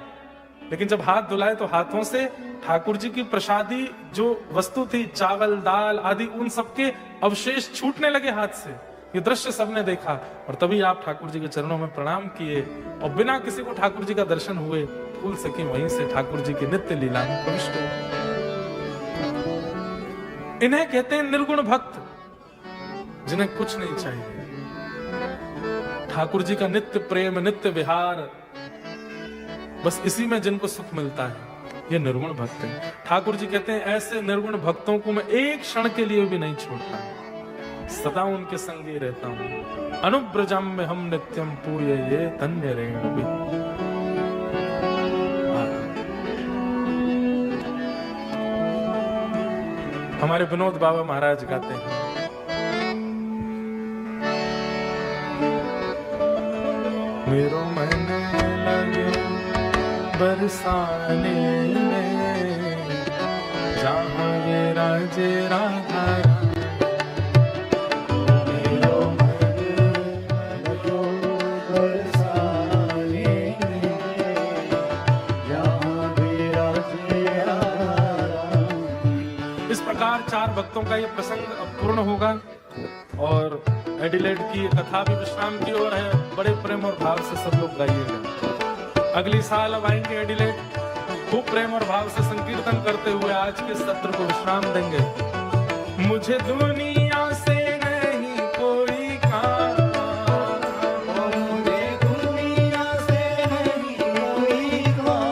लेकिन जब हाथ धुलाए तो हाथों से ठाकुर जी की प्रसादी जो वस्तु थी, चावल दाल आदि, उन सबके अवशेष छूटने लगे हाथ से। ये दृश्य सबने देखा और तभी आप ठाकुर जी के चरणों में प्रणाम किए और बिना किसी को ठाकुर जी का दर्शन हुए फूल सकी वहीं से ठाकुर जी की नित्य लीला में प्रविष्ट हो। इन्हें कहते हैं निर्गुण भक्त, जिन्हें कुछ नहीं चाहिए, ठाकुर जी का नित्य प्रेम, नित्य विहार, बस इसी में जिनको सुख मिलता है, ये निर्गुण भक्त है। ठाकुर जी कहते हैं ऐसे निर्गुण भक्तों को मैं एक क्षण के लिए भी नहीं छोड़ता, सदा उनके संग ही रहता हूं। अनुब्रजम में हम नित्यम पूर्य ये धन्य रेणु भी। हमारे विनोद बाबा महाराज गाते हैं, मेरो मन लगे बरसाने में, जहाँ ये राजे राधा मेरो मन लगो बरसाने में, जहाँ भी राजे राधा। इस प्रकार 4 भक्तों का ये प्रसंग अब पूर्ण होगा और एडिलेड की कथा भी विश्राम की ओर है। बड़े प्रेम और भाव से सब लोग गाइएगा। अगली साल अब आएंगे एडिलेड, खूब प्रेम और भाव से संकीर्तन करते हुए आज के सत्र को विश्राम देंगे। मुझे दुनिया से नहीं कोई काम, मुझे दुनिया से नहीं कोई काम,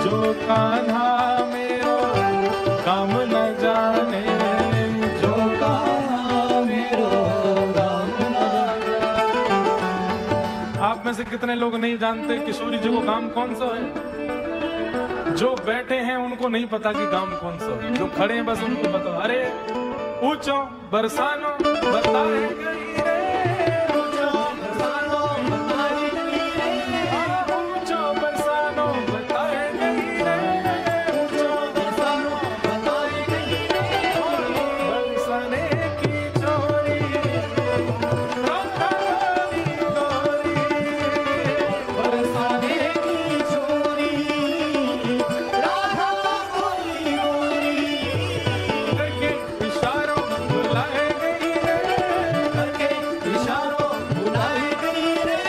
जो कान्हा मेरो काम न जाने, जो कान्हा मेरो काम न जाने। आप में से कितने लोग नहीं जानते किशोरी जी को काम कौन सा है? जो बैठे हैं उनको नहीं पता कि काम कौन सा है, जो खड़े हैं बस उनको पता। अरे ऊंचो बरसानो बताए गई रे, ऊंचो बरसानो बताए गई रे, ऊंचो बरसानो बताए गई रे, ऊंचो बरसानो बताए गई रे, बरसाने की चोरी राधा गोरी गोरी, बरसाने की चोरी राधा गोरी गोरी, करके इशारों बुलाए गई रे, करके इशारों बुलाए गई रे,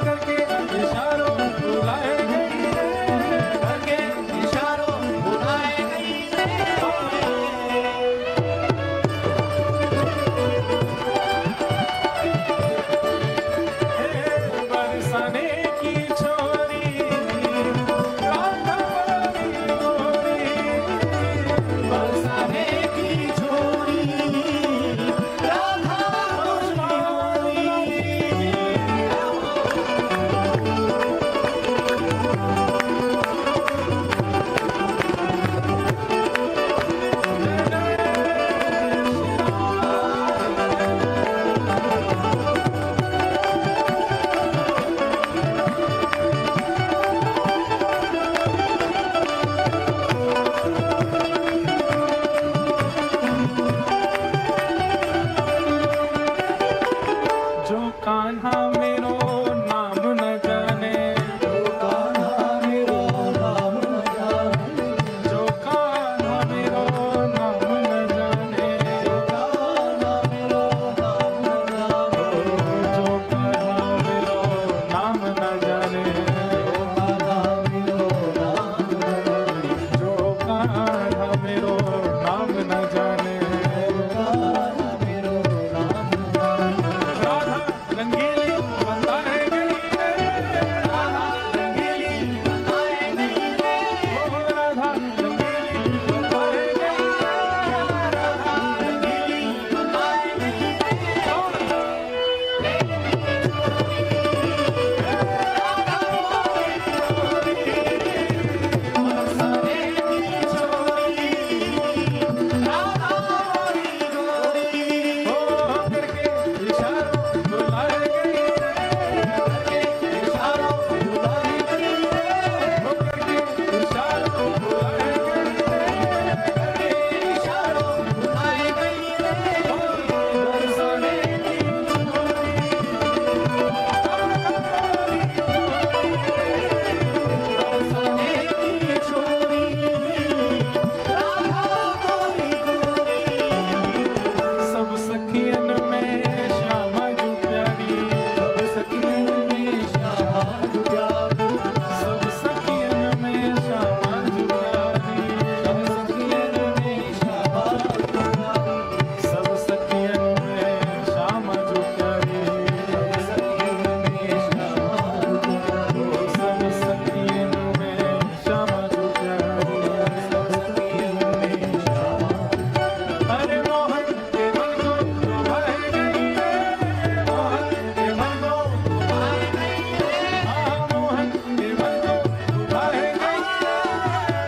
करके इशारों बुलाए गई रे, करके इशारों बुलाए गई रे, बरसाने की छोरी राधा गोरी गोरी, बरसाने की छोरी राधा गोरी जो कान्हा मेरो नाम न जाने, जो कान्हा मेरो नाम न जाने, जो कान्हा मेरो नाम न जाने, जो कान्हा मेरो नाम न जाने, जो कान्हा मेरो नाम न जाने, जो कान्हा मेरो नाम न जाने, राधा रंगीली बताए गई रे, राधा रंगीली बताए गई रे, ओ राधा रंगीली बताए गई रे, राधा रंगीली बताए गई रे, बरसाने की छोरी राधा गोरी गोरी, ओ करके इशारों बुलाए गई रे, करके इशारों बुलाए गई रे, ओ करके इशारों बुलाए गई रे, करके इशारों बुलाए गई रे, ओ बरसाने की छोरी बरसाने की छोरी राधा गोरी गोरी, सब सखियन में श्यामा जो प्यारी, सब सखियन में श्यामा जो प्यारी, सब सखियन में श्यामा जो प्यारी, सब सखियन में श्यामा जो प्यारी, सब सखियन में श्यामा जो प्यारी, सब सखियन में श्यामा जो प्यारी, सब सखियन में श्यामा जो प्यारी, सब सखियन में श्यामा। अरे मोहन के मन को लुभाए गई रे, मोहन के मन को लुभाए गई रे, हाँ मोहन के मन को लुभाए गई रे,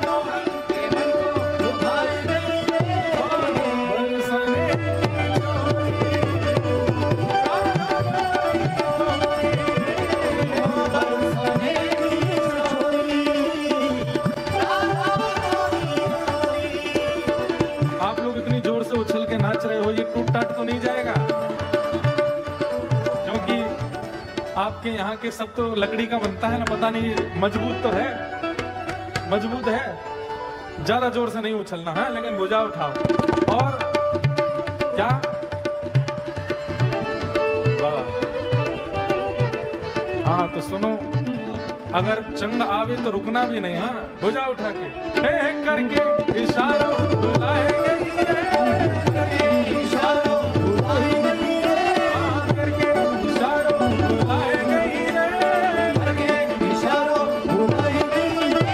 मोहन के मन को लुभाए गई रे, बरसाने की छोरी बरसाने की छोरी राधा गोरी गोरी। आप लोग इतनी जोर से उछल के नाच रहे हो, ये टूट टाट तो नहीं जाएगा? क्योंकि आपके यहाँ के सब तो लकड़ी का बनता है ना, पता नहीं मजबूत तो है, मजबूत है। ज्यादा जोर से नहीं उछलना है, लेकिन भुजा उठाओ। और क्या वाह। हाँ तो सुनो, अगर चंड आवे तो रुकना भी नहीं, हाँ भुजा उठा के हे करके इशारों बुलाए गई रे, करके इशारों बुलाए गई रे, हाँ करके इशारों बुलाए गई रे, करके इशारों बुलाए गई रे,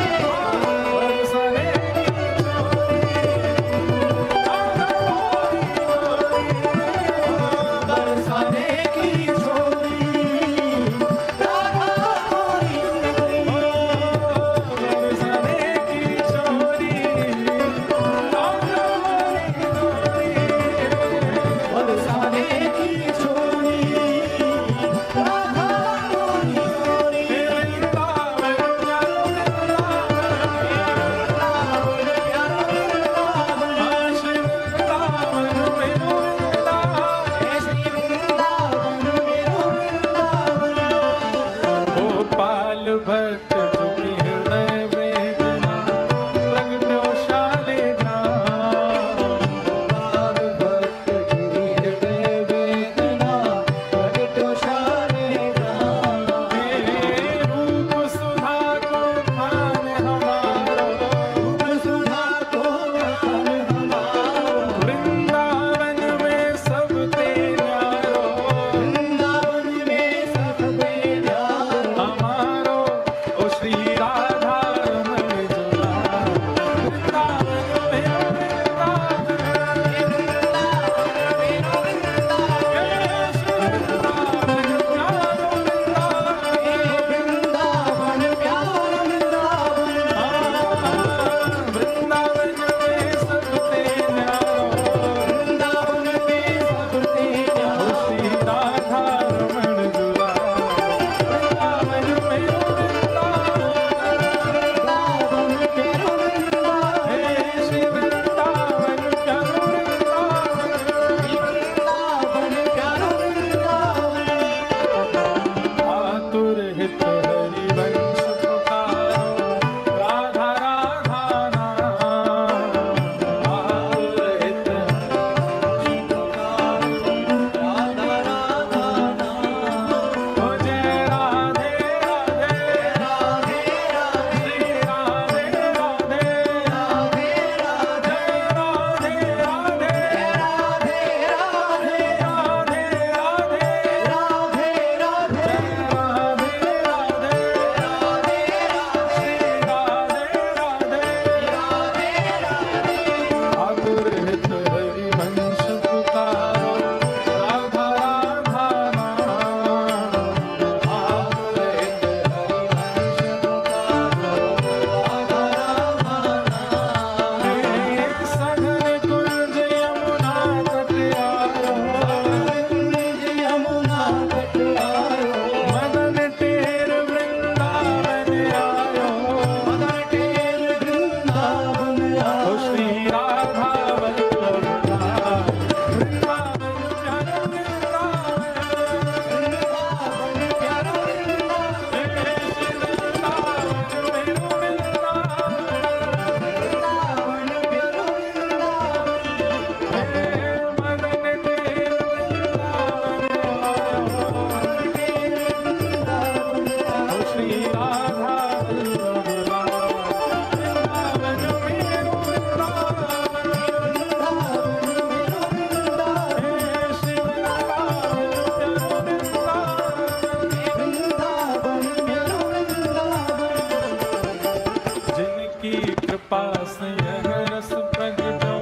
की कृपा से यह रस प्रगटो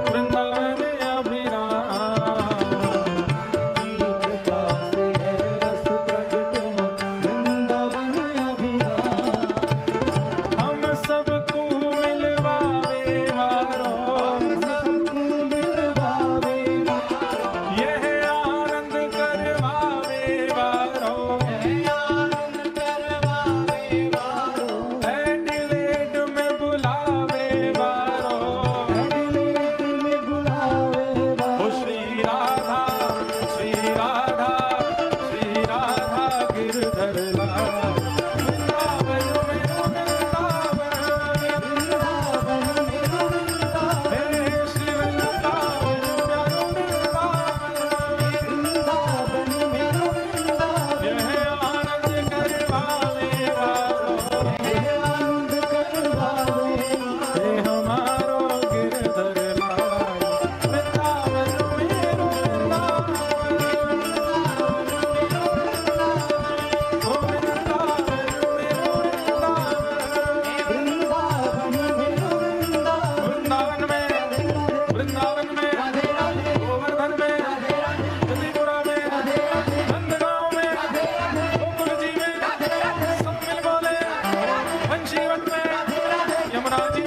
वृंदावन अभिराम। की कृपा से है रस प्रगटो वृंदावन अभिराम। हम सबको मिलवावे वारो, सबको मिलवावे यह आनंद करवावे वारो, आनंद करवावे वारो। एडिलेड में बुलावे वारो। एडिलेड में बुलावे वारो। ओ श्री राधा गिरधर लाल, वृंदावन में वृंदावन, वृंदावन में वृंदावन। हे श्री वृंदावन प्यारो वृंदावन, वृंदावन में वृंदावन। यह आनंद करवावे वारो, आनंद करवावे हे हमारो गिरधर लाल, वृंदावन में वृंदावन, ओ वृंदावन में वृंदावन, वृंदावन में वृंदावन में गोवर्धन में त्रिपुरा में नंदगांव में गोकुल जी में सब मिल बोले, वंशीवन में यमुना जी